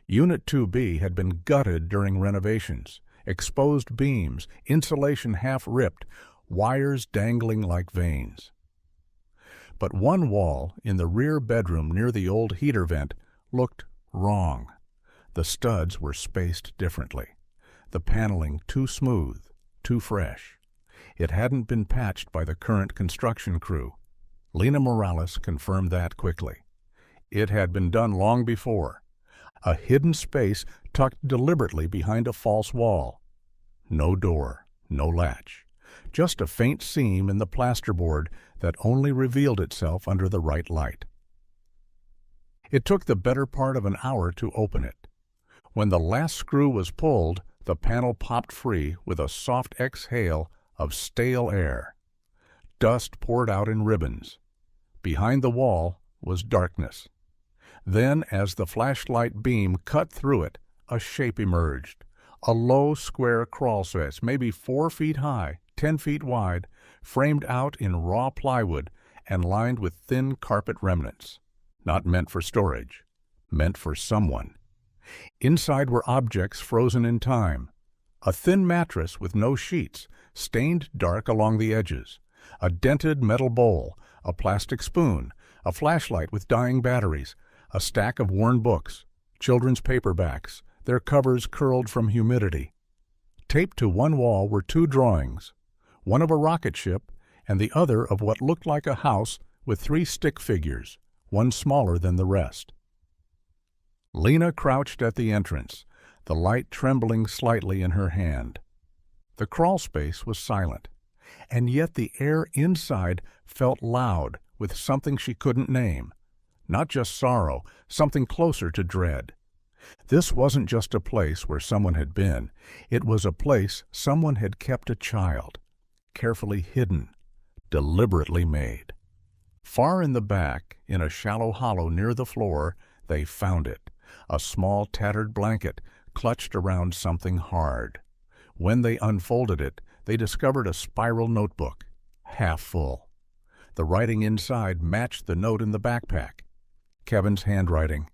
Unit 2B had been gutted during renovations. Exposed beams, insulation half ripped, wires dangling like veins. But one wall in the rear bedroom near the old heater vent looked wrong. The studs were spaced differently. The paneling too smooth, too fresh. It hadn't been patched by the current construction crew. Lena Morales confirmed that quickly. It had been done long before. A hidden space tucked deliberately behind a false wall. No door, no latch. Just a faint seam in the plasterboard that only revealed itself under the right light. It took the better part of an hour to open it. When the last screw was pulled, the panel popped free with a soft exhale of stale air. Dust poured out in ribbons. Behind the wall was darkness. Then, as the flashlight beam cut through it, a shape emerged. A low, square crawl space, maybe 4 feet high, 10 feet wide, framed out in raw plywood and lined with thin carpet remnants. Not meant for storage, meant for someone. Inside were objects frozen in time. A thin mattress with no sheets, stained dark along the edges. A dented metal bowl, a plastic spoon, a flashlight with dying batteries, a stack of worn books, children's paperbacks, their covers curled from humidity. Taped to one wall were 2 drawings, one of a rocket ship and the other of what looked like a house with 3 stick figures, one smaller than the rest. Lena crouched at the entrance, the light trembling slightly in her hand. The crawlspace was silent, and yet the air inside felt loud with something she couldn't name. Not just sorrow, something closer to dread. This wasn't just a place where someone had been. It was a place someone had kept a child, carefully hidden, deliberately made. Far in the back, in a shallow hollow near the floor, they found it, a small tattered blanket clutched around something hard. When they unfolded it, they discovered a spiral notebook, half full. The writing inside matched the note in the backpack. Kevin's handwriting.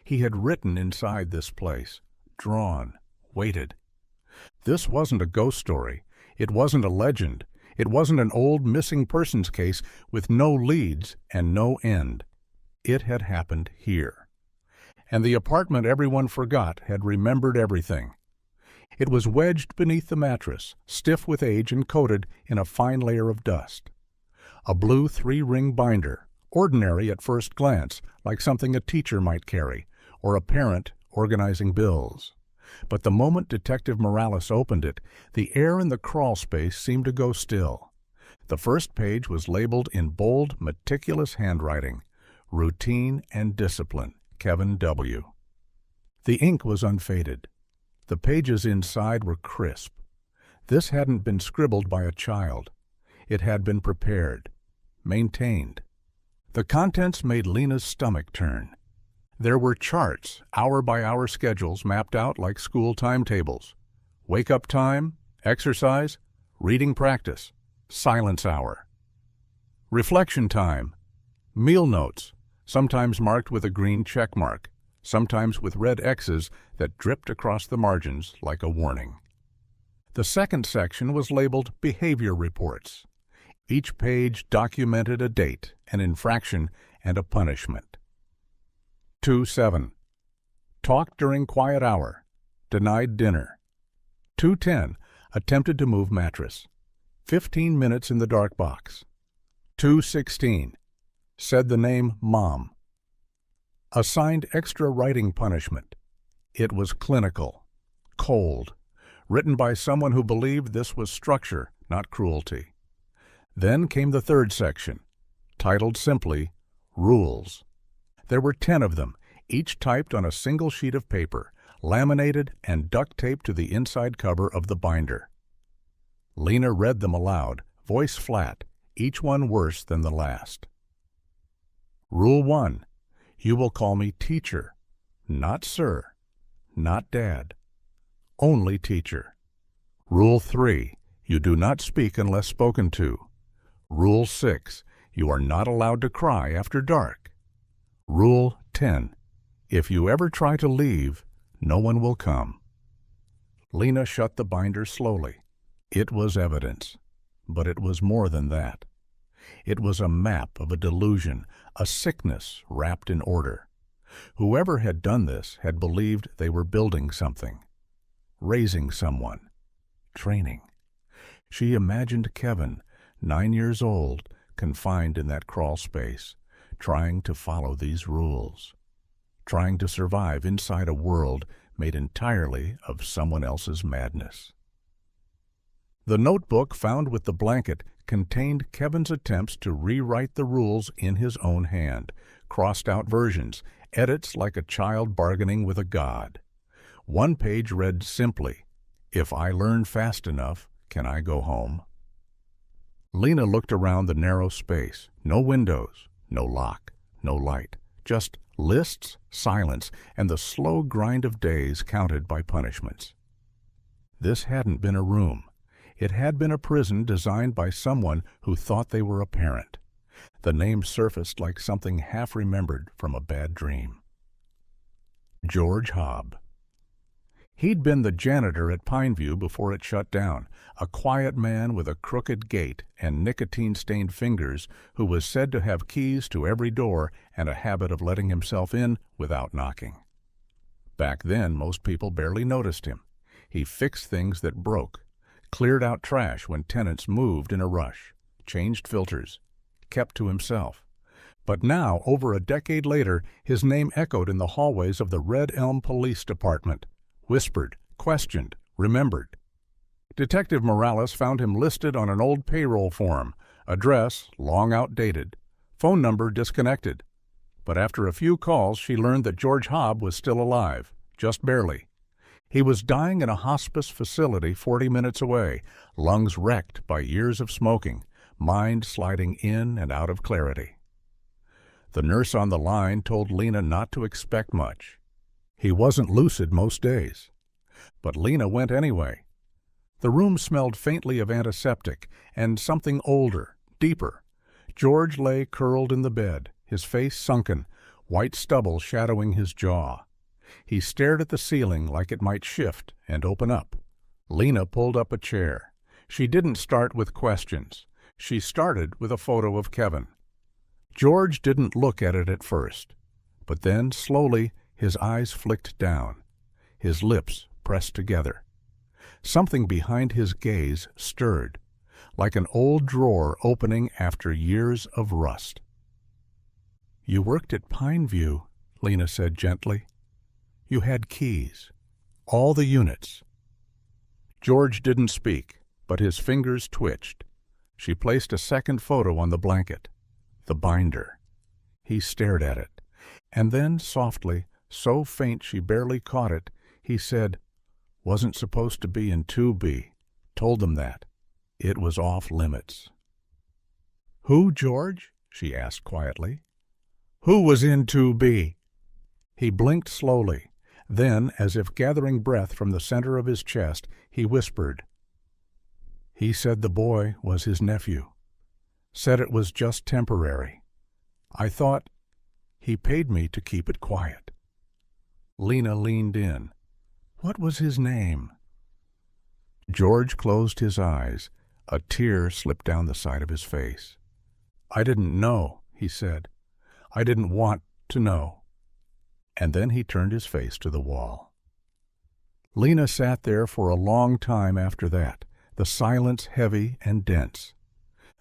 He had written inside this place, drawn, waited. This wasn't a ghost story. It wasn't a legend. It wasn't an old missing persons case with no leads and no end. It had happened here. And the apartment everyone forgot had remembered everything. It was wedged beneath the mattress, stiff with age and coated in a fine layer of dust. A blue 3-ring binder, ordinary at first glance, like something a teacher might carry, or a parent organizing bills. But the moment Detective Morales opened it, the air in the crawl space seemed to go still. The first page was labeled in bold, meticulous handwriting, Routine and Discipline, Kevin W. The ink was unfaded. The pages inside were crisp. This hadn't been scribbled by a child. It had been prepared, maintained. The contents made Lena's stomach turn. There were charts, hour-by-hour schedules mapped out like school timetables. Wake-up time, exercise, reading practice, silence hour. Reflection time, meal notes, sometimes marked with a green check mark, sometimes with red X's that dripped across the margins like a warning. The second section was labeled Behavior Reports. Each page documented a date, an infraction, and a punishment. 2:7. Talked during quiet hour. Denied dinner. 2:10. Attempted to move mattress. 15 minutes in the dark box. 2:16. Said the name Mom. Assigned extra writing punishment. It was clinical, cold, written by someone who believed this was structure, not cruelty. Then came the third section, titled simply, Rules. There were 10 of them, each typed on a single sheet of paper, laminated and duct taped to the inside cover of the binder. Lena read them aloud, voice flat, each one worse than the last. Rule 1. You will call me teacher, not sir, not dad. Only teacher. Rule 3. You do not speak unless spoken to. Rule 6. You are not allowed to cry after dark. Rule 10. If you ever try to leave, no one will come. Lena shut the binder slowly. It was evidence, but it was more than that. It was a map of a delusion, a sickness wrapped in order. Whoever had done this had believed they were building something, raising someone, training. She imagined Kevin, 9 years old, confined in that crawl space, trying to follow these rules, trying to survive inside a world made entirely of someone else's madness. The notebook found with the blanket contained Kevin's attempts to rewrite the rules in his own hand, crossed-out versions, edits like a child bargaining with a god. One page read simply, "If I learn fast enough, can I go home?" Lena looked around the narrow space. No windows, no lock, no light, just lists, silence, and the slow grind of days counted by punishments. This hadn't been a room. It had been a prison designed by someone who thought they were a parent. The name surfaced like something half-remembered from a bad dream. George Hobb. He'd been the janitor at Pineview before it shut down, a quiet man with a crooked gait and nicotine-stained fingers who was said to have keys to every door and a habit of letting himself in without knocking. Back then, most people barely noticed him. He fixed things that broke, cleared out trash when tenants moved in a rush, changed filters, kept to himself. But now, over a decade later, his name echoed in the hallways of the Red Elm Police Department. Whispered, questioned, remembered. Detective Morales found him listed on an old payroll form, address long outdated, phone number disconnected. But after a few calls, she learned that George Hobb was still alive, just barely. He was dying in a hospice facility 40 minutes away, lungs wrecked by years of smoking, mind sliding in and out of clarity. The nurse on the line told Lena not to expect much. He wasn't lucid most days. But Lena went anyway. The room smelled faintly of antiseptic and something older, deeper. George lay curled in the bed, his face sunken, white stubble shadowing his jaw. He stared at the ceiling like it might shift and open up. Lena pulled up a chair. She didn't start with questions. She started with a photo of Kevin. George didn't look at it at first, but then, slowly, his eyes flicked down. His lips pressed together. Something behind his gaze stirred, like an old drawer opening after years of rust. "You worked at Pineview," Lena said gently. "You had keys. All the units." George didn't speak, but his fingers twitched. She placed a second photo on the blanket. The binder. He stared at it, and then, softly, so faint she barely caught it, he said, "Wasn't supposed to be in 2B. Told them that. It was off limits." "Who, George?" she asked quietly. "Who was in 2B?" He blinked slowly. Then, as if gathering breath from the center of his chest, he whispered. "He said the boy was his nephew. Said it was just temporary. I thought he paid me to keep it quiet." Lena leaned in. "What was his name?" George closed his eyes. A tear slipped down the side of his face. "I didn't know," he said. "I didn't want to know." And then he turned his face to the wall. Lena sat there for a long time after that, the silence heavy and dense.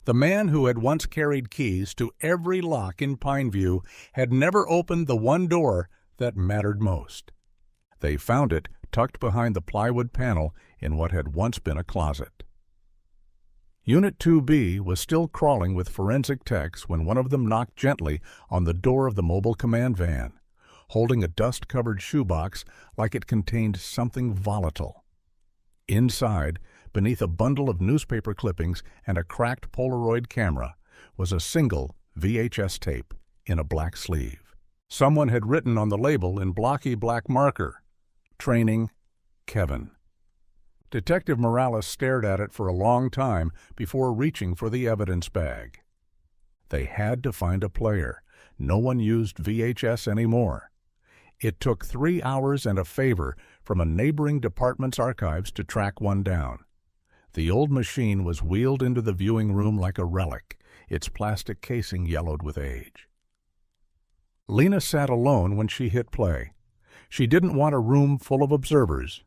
The man who had once carried keys to every lock in Pineview had never opened the one door that mattered most. They found it tucked behind the plywood panel in what had once been a closet. Unit 2B was still crawling with forensic techs when one of them knocked gently on the door of the mobile command van, holding a dust-covered shoebox like it contained something volatile. Inside, beneath a bundle of newspaper clippings and a cracked Polaroid camera, was a single VHS tape in a black sleeve. Someone had written on the label in blocky black marker, "Training, Kevin." Detective Morales stared at it for a long time before reaching for the evidence bag. They had to find a player. No one used VHS anymore. It took 3 hours and a favor from a neighboring department's archives to track one down. The old machine was wheeled into the viewing room like a relic, its plastic casing yellowed with age. Lena sat alone when she hit play. She didn't want a room full of observers.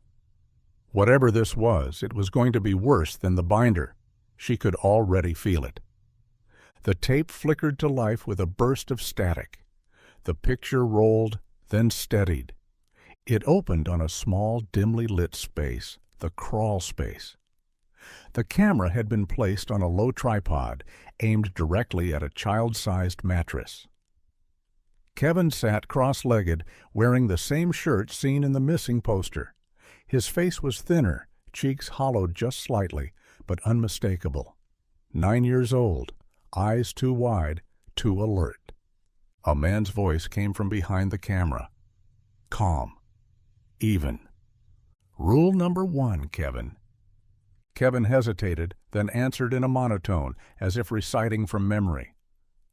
Whatever this was, it was going to be worse than the binder. She could already feel it. The tape flickered to life with a burst of static. The picture rolled, then steadied. It opened on a small, dimly lit space, the crawl space. The camera had been placed on a low tripod, aimed directly at a child-sized mattress. Kevin sat cross-legged, wearing the same shirt seen in the missing poster. His face was thinner, cheeks hollowed just slightly, but unmistakable. 9 years old, eyes too wide, too alert. A man's voice came from behind the camera. Calm. Even. "Rule number 1, Kevin." Kevin hesitated, then answered in a monotone, as if reciting from memory.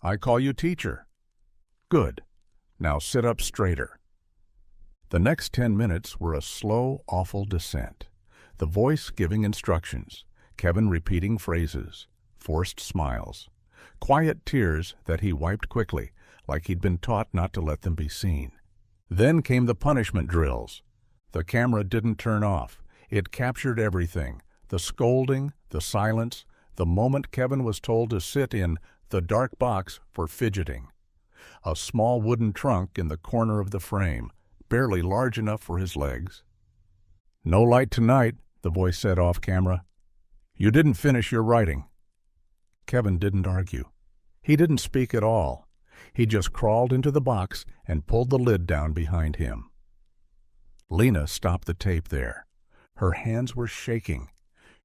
"I call you teacher." "Good. Now sit up straighter." The next 10 minutes were a slow, awful descent. The voice giving instructions, Kevin repeating phrases, forced smiles, quiet tears that he wiped quickly, like he'd been taught not to let them be seen. Then came the punishment drills. The camera didn't turn off. It captured everything. The scolding, the silence, the moment Kevin was told to sit in the dark box for fidgeting. a small wooden trunk in the corner of the frame, barely large enough for his legs. "No light tonight," the voice said off camera. "You didn't finish your writing." Kevin didn't argue. He didn't speak at all. He just crawled into the box and pulled the lid down behind him. Lena stopped the tape there. Her hands were shaking.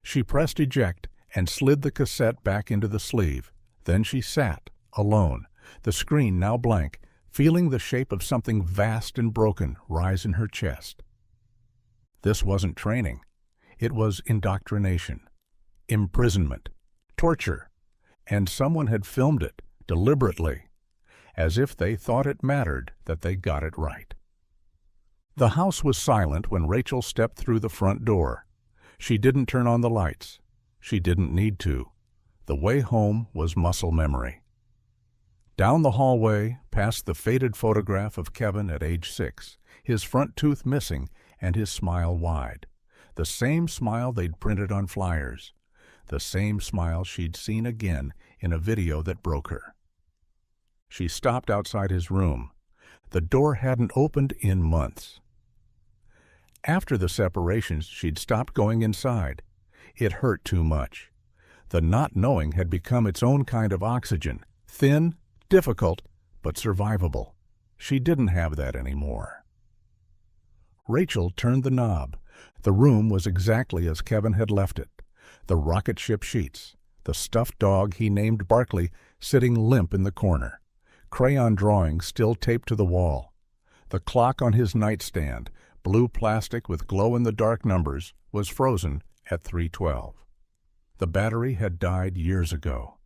She pressed eject and slid the cassette back into the sleeve. Then she sat, alone, the screen now blank, feeling the shape of something vast and broken rise in her chest. This wasn't training. It was indoctrination, imprisonment, torture, and someone had filmed it, deliberately, as if they thought it mattered that they got it right. The house was silent when Rachel stepped through the front door. She didn't turn on the lights. She didn't need to. The way home was muscle memory. Down the hallway, past the faded photograph of Kevin at age 6, his front tooth missing and his smile wide. The same smile they'd printed on flyers. The same smile she'd seen again in a video that broke her. She stopped outside his room. The door hadn't opened in months. After the separation, she'd stopped going inside. It hurt too much. The not knowing had become its own kind of oxygen, thin, difficult, but survivable. She didn't have that anymore. Rachel turned the knob. The room was exactly as Kevin had left it. The rocket ship sheets, the stuffed dog he named Barkley sitting limp in the corner, crayon drawings still taped to the wall. The clock on his nightstand, blue plastic with glow-in-the-dark numbers, was frozen at 3:12. The battery had died years ago.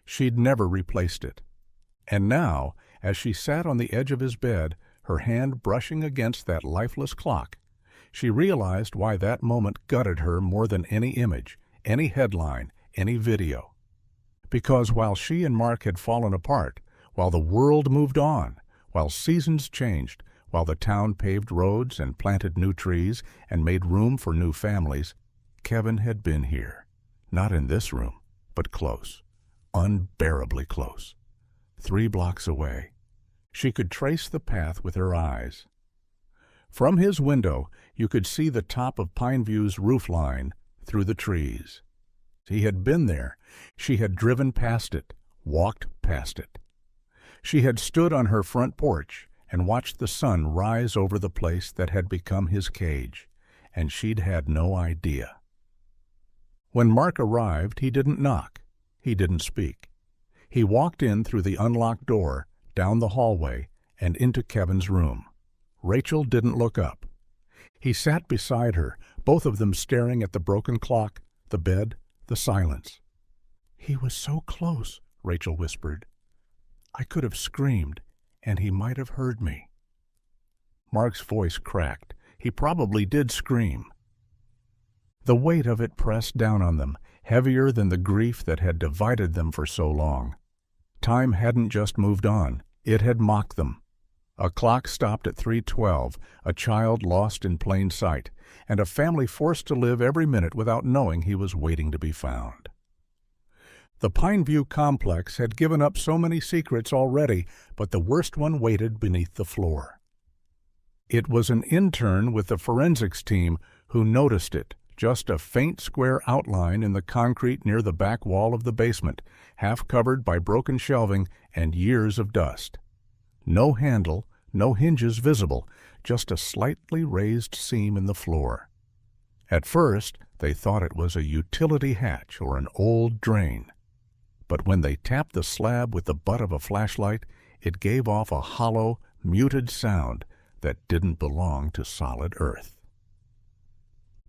She'd never replaced it. And now, as she sat on the edge of his bed, her hand brushing against that lifeless clock, she realized why that moment gutted her more than any image, any headline, any video. Because while she and Mark had fallen apart, while the world moved on, while seasons changed, while the town paved roads and planted new trees and made room for new families, Kevin had been here. Not in this room, but close, unbearably close. 3 blocks away. She could trace the path with her eyes. From his window, you could see the top of Pineview's roof line through the trees. He had been there. She had driven past it, walked past it. She had stood on her front porch and watched the sun rise over the place that had become his cage, and she'd had no idea. When Mark arrived, he didn't knock. He didn't speak. He walked in through the unlocked door, down the hallway, and into Kevin's room. Rachel didn't look up. He sat beside her, both of them staring at the broken clock, the bed, the silence. "He was so close," Rachel whispered. "I could have screamed, and he might have heard me." Mark's voice cracked. He probably did scream. The weight of it pressed down on them, heavier than the grief that had divided them for so long. Time hadn't just moved on. It had mocked them. A clock stopped at 3:12, a child lost in plain sight, and a family forced to live every minute without knowing he was waiting to be found. The Pineview complex had given up so many secrets already, but the worst one waited beneath the floor. It was an intern with the forensics team who noticed it, just a faint square outline in the concrete near the back wall of the basement, half covered by broken shelving and years of dust. No handle, no hinges visible, just a slightly raised seam in the floor. At first, they thought it was a utility hatch or an old drain. But when they tapped the slab with the butt of a flashlight, it gave off a hollow, muted sound that didn't belong to solid earth.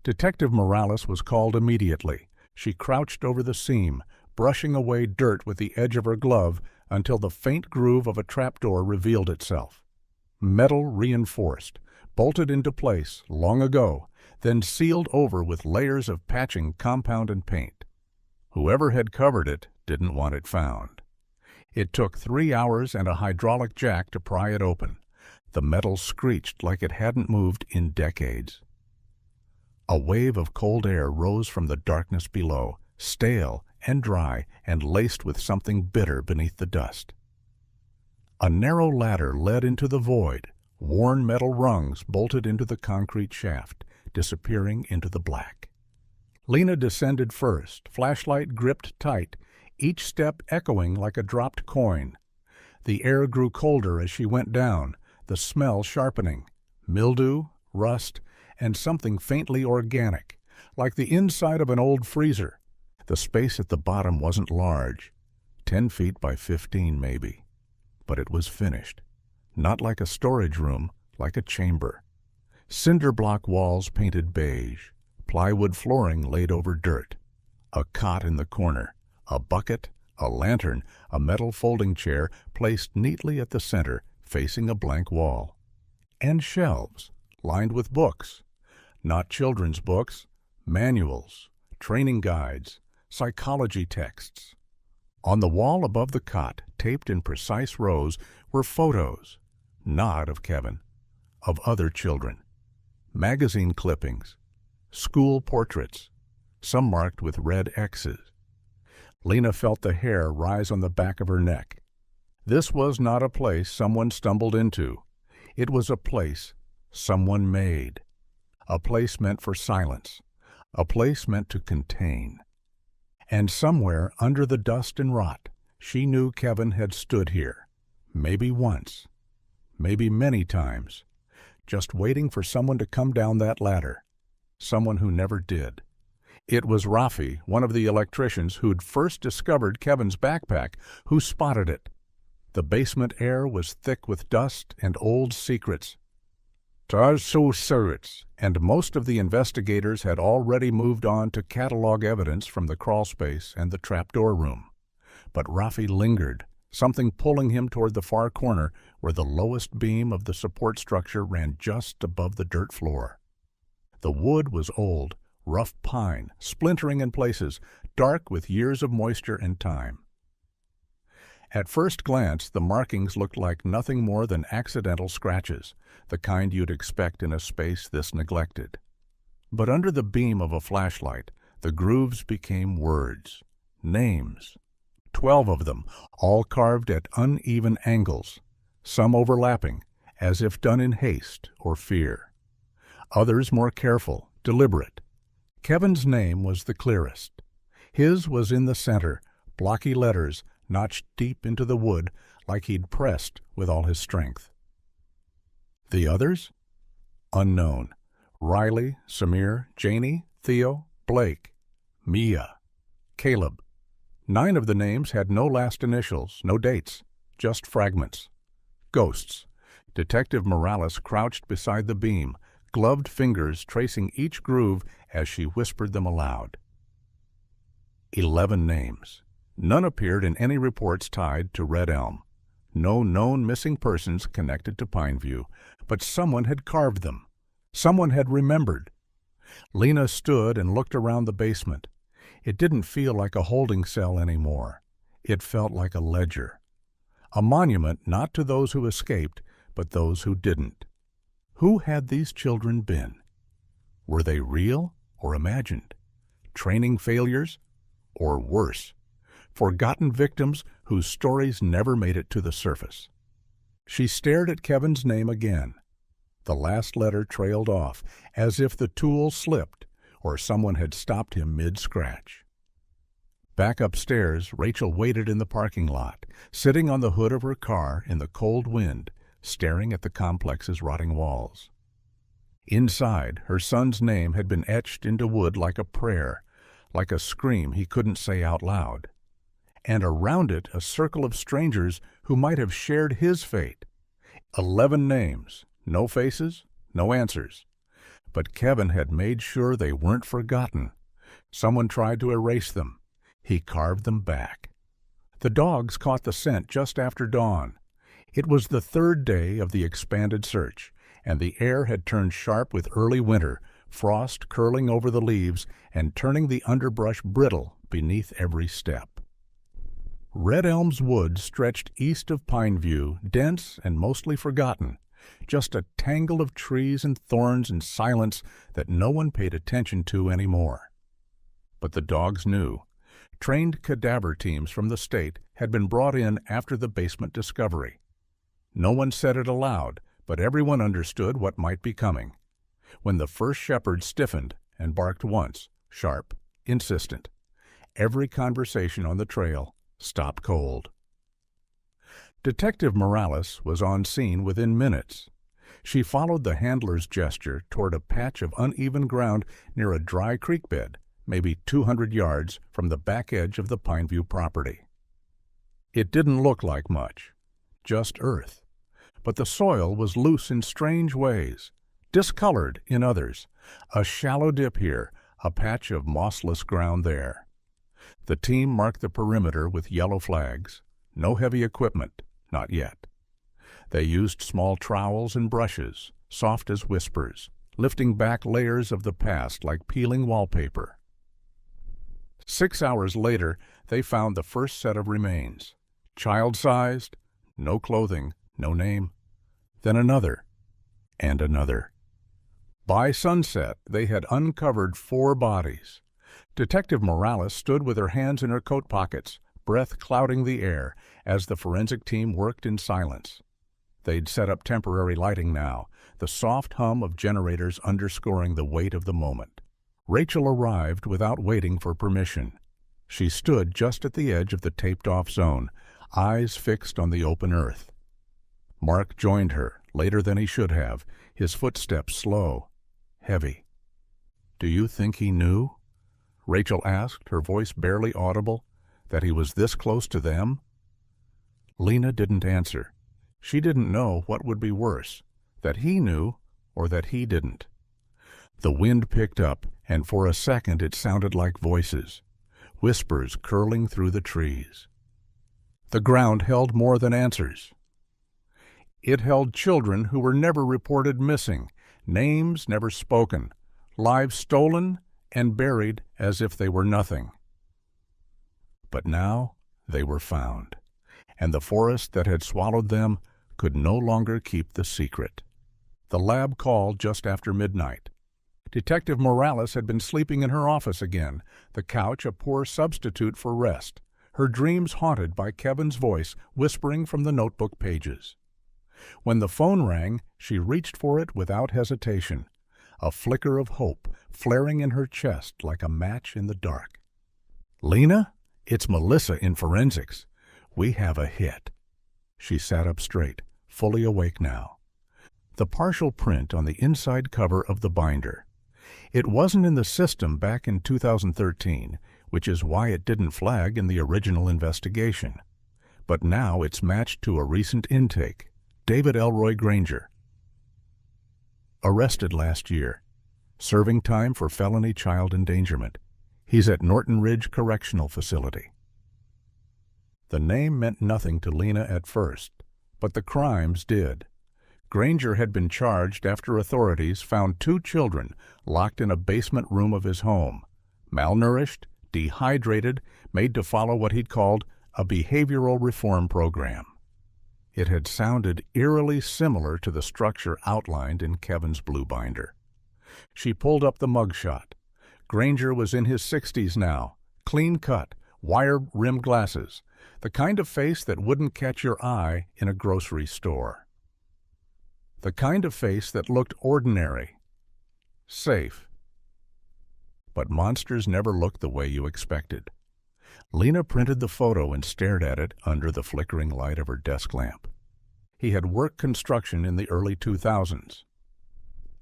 Detective Morales was called immediately. She crouched over the seam, brushing away dirt with the edge of her glove until the faint groove of a trapdoor revealed itself. Metal reinforced, bolted into place long ago, then sealed over with layers of patching compound and paint. Whoever had covered it didn't want it found. It took 3 hours and a hydraulic jack to pry it open. The metal screeched like it hadn't moved in decades. A wave of cold air rose from the darkness below, stale and dry and laced with something bitter beneath the dust. A narrow ladder led into the void, worn metal rungs bolted into the concrete shaft, disappearing into the black. Lena descended first, flashlight gripped tight, each step echoing like a dropped coin. The air grew colder as she went down, the smell sharpening. Mildew, rust, and something faintly organic, like the inside of an old freezer. The space at the bottom wasn't large, 10 feet by 15 maybe. But it was finished. Not like a storage room, like a chamber. Cinder block walls painted beige, plywood flooring laid over dirt, a cot in the corner, a bucket, a lantern, a metal folding chair placed neatly at the center, facing a blank wall. And shelves, lined with books. Not children's books, manuals, training guides, psychology texts. On the wall above the cot, taped in precise rows, were photos, not of Kevin, of other children. Magazine clippings, school portraits, some marked with red X's. Lena felt the hair rise on the back of her neck. This was not a place someone stumbled into. It was a place someone made. A place meant for silence. A place meant to contain. And somewhere under the dust and rot, she knew Kevin had stood here. Maybe once. Maybe many times. Just waiting for someone to come down that ladder. Someone who never did. It was Rafi, one of the electricians who'd first discovered Kevin's backpack, who spotted it. The basement air was thick with dust and old secrets. And most of the investigators had already moved on to catalog evidence from the crawlspace and the trapdoor room. But Rafi lingered, something pulling him toward the far corner where the lowest beam of the support structure ran just above the dirt floor. The wood was old, rough pine, splintering in places, dark with years of moisture and time. At first glance, the markings looked like nothing more than accidental scratches, the kind you'd expect in a space this neglected. But under the beam of a flashlight, the grooves became words, names. 12 of them, all carved at uneven angles, some overlapping, as if done in haste or fear. Others more careful, deliberate. Kevin's name was the clearest. His was in the center, blocky letters notched deep into the wood like he'd pressed with all his strength. The others? Unknown. Riley, Samir, Janie, Theo, Blake, Mia, Caleb. 9 of the names had no last initials, no dates, just fragments. Ghosts. Detective Morales crouched beside the beam, gloved fingers tracing each groove as she whispered them aloud. 11 names. None appeared in any reports tied to Red Elm. No known missing persons connected to Pineview, but someone had carved them. Someone had remembered. Lena stood and looked around the basement. It didn't feel like a holding cell anymore. It felt like a ledger. A monument not to those who escaped, but those who didn't. Who had these children been? Were they real or imagined? Training failures? Or worse, forgotten victims whose stories never made it to the surface? She stared at Kevin's name again. The last letter trailed off, as if the tool slipped, or someone had stopped him mid-scratch. Back upstairs, Rachel waited in the parking lot, sitting on the hood of her car in the cold wind, staring at the complex's rotting walls. Inside, her son's name had been etched into wood like a prayer, like a scream he couldn't say out loud. And around it a circle of strangers who might have shared his fate. 11 names, no faces, no answers. But Kevin had made sure they weren't forgotten. Someone tried to erase them. He carved them back. The dogs caught the scent just after dawn. It was the 3rd day of the expanded search, and the air had turned sharp with early winter, frost curling over the leaves and turning the underbrush brittle beneath every step. Red Elm's wood stretched east of Pineview, dense and mostly forgotten, just a tangle of trees and thorns and silence that no one paid attention to anymore. But the dogs knew. Trained cadaver teams from the state had been brought in after the basement discovery. No one said it aloud, but everyone understood what might be coming. When the first shepherd stiffened and barked once, sharp, insistent, every conversation on the trail stopped cold. Detective Morales was on scene within minutes. She followed the handler's gesture toward a patch of uneven ground near a dry creek bed, maybe 200 yards from the back edge of the Pineview property. It didn't look like much, just earth, but the soil was loose in strange ways, discolored in others, a shallow dip here, a patch of mossless ground there. The team marked the perimeter with yellow flags. No heavy equipment, not yet. They used small trowels and brushes, soft as whispers, lifting back layers of the past like peeling wallpaper. 6 hours later, they found the first set of remains. Child-sized, no clothing, no name. Then another, and another. By sunset, they had uncovered 4 bodies. Detective Morales stood with her hands in her coat pockets, breath clouding the air, as the forensic team worked in silence. They'd set up temporary lighting now, the soft hum of generators underscoring the weight of the moment. Rachel arrived without waiting for permission. She stood just at the edge of the taped-off zone, eyes fixed on the open earth. Mark joined her, later than he should have, his footsteps slow, heavy. "Do you think he knew?" Rachel asked, her voice barely audible, "that he was this close to them?" Lena didn't answer. She didn't know what would be worse, that he knew or that he didn't. The wind picked up, and for a second it sounded like voices, whispers curling through the trees. The ground held more than answers. It held children who were never reported missing, names never spoken, lives stolen and buried as if they were nothing. But now they were found, and the forest that had swallowed them could no longer keep the secret. The lab called just after midnight. Detective Morales had been sleeping in her office again, the couch a poor substitute for rest, her dreams haunted by Kevin's voice whispering from the notebook pages. When the phone rang, she reached for it without hesitation, a flicker of hope flaring in her chest like a match in the dark. "Lena, it's Melissa in forensics. We have a hit." She sat up straight, fully awake now. The partial print on the inside cover of the binder. It wasn't in the system back in 2013, which is why it didn't flag in the original investigation. But now it's matched to a recent intake, David Elroy Granger. Arrested last year. Serving time for felony child endangerment. He's at Norton Ridge Correctional Facility. The name meant nothing to Lena at first, but the crimes did. Granger had been charged after authorities found 2 children locked in a basement room of his home, malnourished, dehydrated, made to follow what he'd called a behavioral reform program. It had sounded eerily similar to the structure outlined in Kevin's blue binder. She pulled up the mugshot. Granger was in his 60s now, clean-cut, wire-rimmed glasses, the kind of face that wouldn't catch your eye in a grocery store. The kind of face that looked ordinary, safe. But monsters never looked the way you expected. Lena printed the photo and stared at it under the flickering light of her desk lamp. He had worked construction in the early 2000s,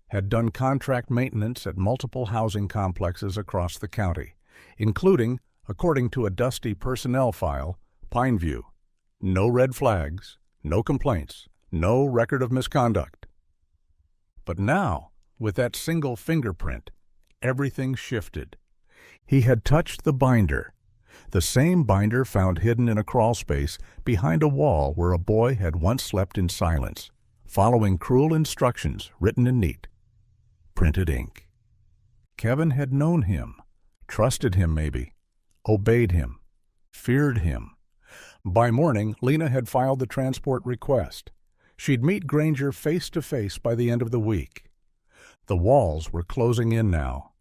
had done contract maintenance at multiple housing complexes across the county, including, according to a dusty personnel file, Pineview. No red flags, no complaints, no record of misconduct. But now, with that single fingerprint, everything shifted. He had touched the binder, the same binder found hidden in a crawlspace behind a wall where a boy had once slept in silence, following cruel instructions written in neat, printed ink. Kevin had known him, trusted him maybe, obeyed him, feared him. By morning, Lena had filed the transport request. She'd meet Granger face-to-face by the end of the week. The walls were closing in now.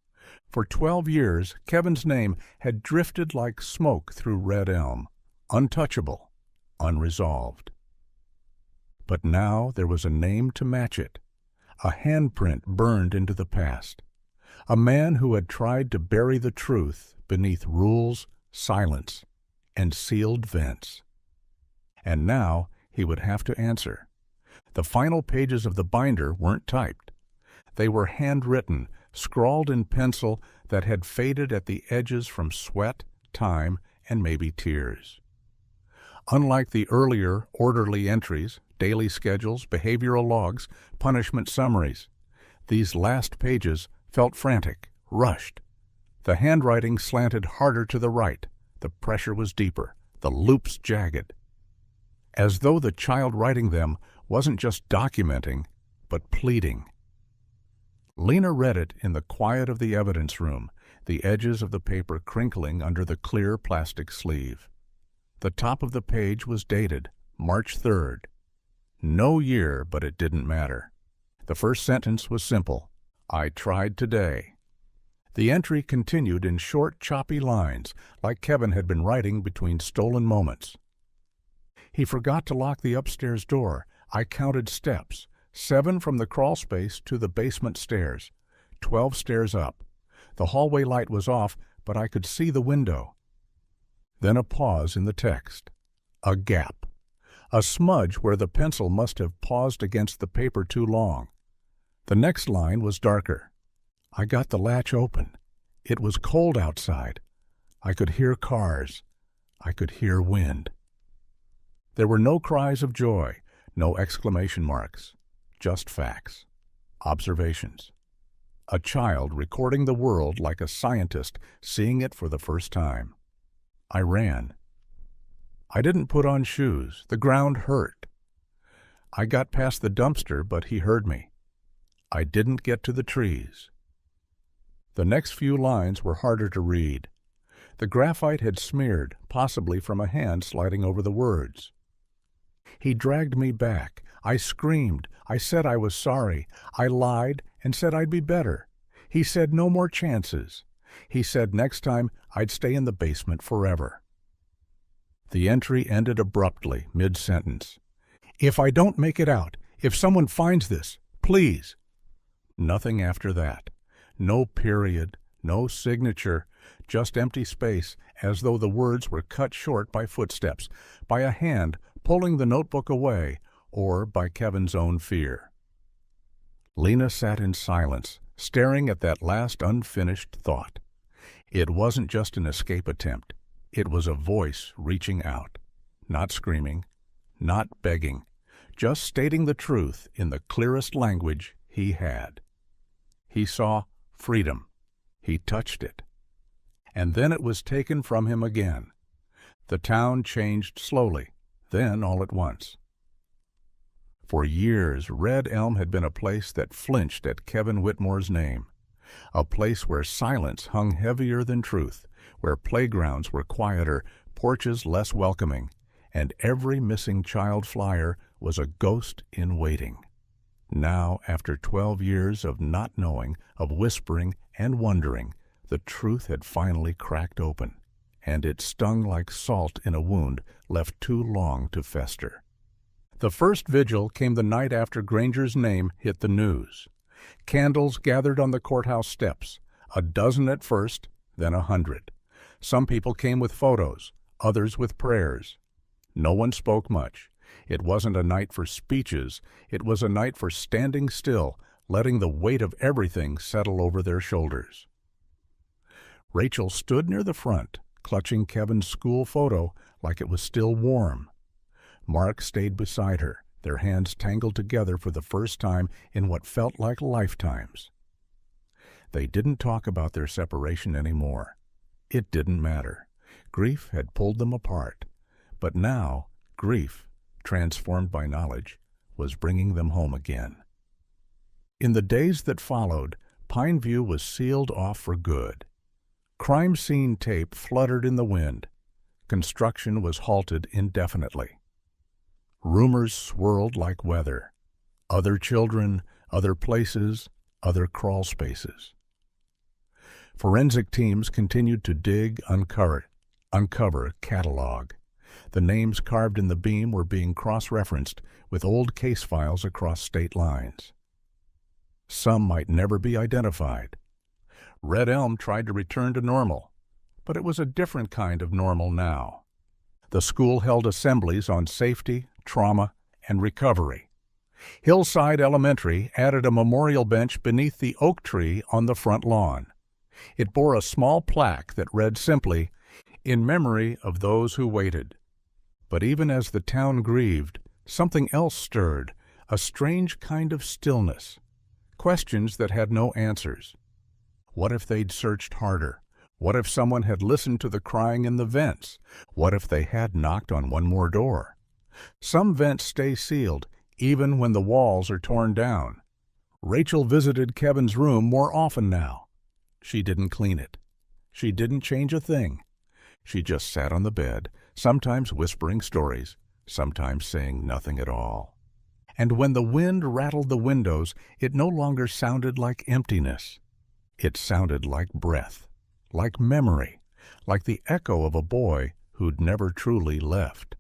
For 12 years, Kevin's name had drifted like smoke through Red Elm, untouchable, unresolved. But now there was a name to match it, a handprint burned into the past, a man who had tried to bury the truth beneath rules, silence, and sealed vents. And now he would have to answer. The final pages of the binder weren't typed. They were handwritten, scrawled in pencil that had faded at the edges from sweat, time, and maybe tears. Unlike the earlier orderly entries, daily schedules, behavioral logs, punishment summaries, these last pages felt frantic, rushed. The handwriting slanted harder to the right. The pressure was deeper, the loops jagged. As though the child writing them wasn't just documenting, but pleading. Lena read it in the quiet of the evidence room, the edges of the paper crinkling under the clear plastic sleeve. The top of the page was dated March 3rd. No year, but it didn't matter. The first sentence was simple: I tried today. The entry continued in short, choppy lines, like Kevin had been writing between stolen moments. He forgot to lock the upstairs door. I counted steps, 7 from the crawl space to the basement stairs, 12 stairs up. The hallway light was off, but I could see the window. Then a pause in the text. A gap. A smudge where the pencil must have paused against the paper too long. The next line was darker. I got the latch open. It was cold outside. I could hear cars. I could hear wind. There were no cries of joy, no exclamation marks, just facts, observations. A child recording the world like a scientist seeing it for the first time. I ran. I didn't put on shoes. The ground hurt. I got past the dumpster, but he heard me. I didn't get to the trees. The next few lines were harder to read. The graphite had smeared, possibly from a hand sliding over the words. He dragged me back. I screamed. I said I was sorry. I lied and said I'd be better. He said no more chances. He said next time I'd stay in the basement forever. The entry ended abruptly, mid-sentence. If I don't make it out, if someone finds this, please. Nothing after that. No period, no signature, just empty space, as though the words were cut short by footsteps, by a hand pulling the notebook away, or by Kevin's own fear. Lena sat in silence, staring at that last unfinished thought. It wasn't just an escape attempt. It was a voice reaching out, not screaming, not begging, just stating the truth in the clearest language he had. He saw freedom. He touched it. And then it was taken from him again. The town changed slowly, then all at once. For years, Red Elm had been a place that flinched at Kevin Whitmore's name, a place where silence hung heavier than truth, where playgrounds were quieter, porches less welcoming, and every missing child flyer was a ghost in waiting. Now, after 12 years of not knowing, of whispering and wondering, the truth had finally cracked open, and it stung like salt in a wound left too long to fester. The first vigil came the night after Granger's name hit the news. Candles gathered on the courthouse steps, a dozen at first, then 100. Some people came with photos, others with prayers. No one spoke much. It wasn't a night for speeches. It was a night for standing still, letting the weight of everything settle over their shoulders. Rachel stood near the front, clutching Kevin's school photo like it was still warm. Mark stayed beside her, their hands tangled together for the first time in what felt like lifetimes. They didn't talk about their separation anymore. It didn't matter. Grief had pulled them apart. But now, grief, transformed by knowledge, was bringing them home again. In the days that followed, Pineview was sealed off for good. Crime scene tape fluttered in the wind. Construction was halted indefinitely. Rumors swirled like weather. Other children, other places, other crawl spaces. Forensic teams continued to dig, uncover, catalog. The names carved in the beam were being cross-referenced with old case files across state lines. Some might never be identified. Red Elm tried to return to normal, but it was a different kind of normal now. The school held assemblies on safety, trauma, and recovery. Hillside Elementary added a memorial bench beneath the oak tree on the front lawn. It bore a small plaque that read simply, "In memory of those who waited." But even as the town grieved, something else stirred, a strange kind of stillness. Questions that had no answers. What if they'd searched harder? What if someone had listened to the crying in the vents? What if they had knocked on one more door? Some vents stay sealed, even when the walls are torn down. Rachel visited Kevin's room more often now. She didn't clean it. She didn't change a thing. She just sat on the bed, sometimes whispering stories, sometimes saying nothing at all. And when the wind rattled the windows, it no longer sounded like emptiness. It sounded like breath, like memory, like the echo of a boy who'd never truly left.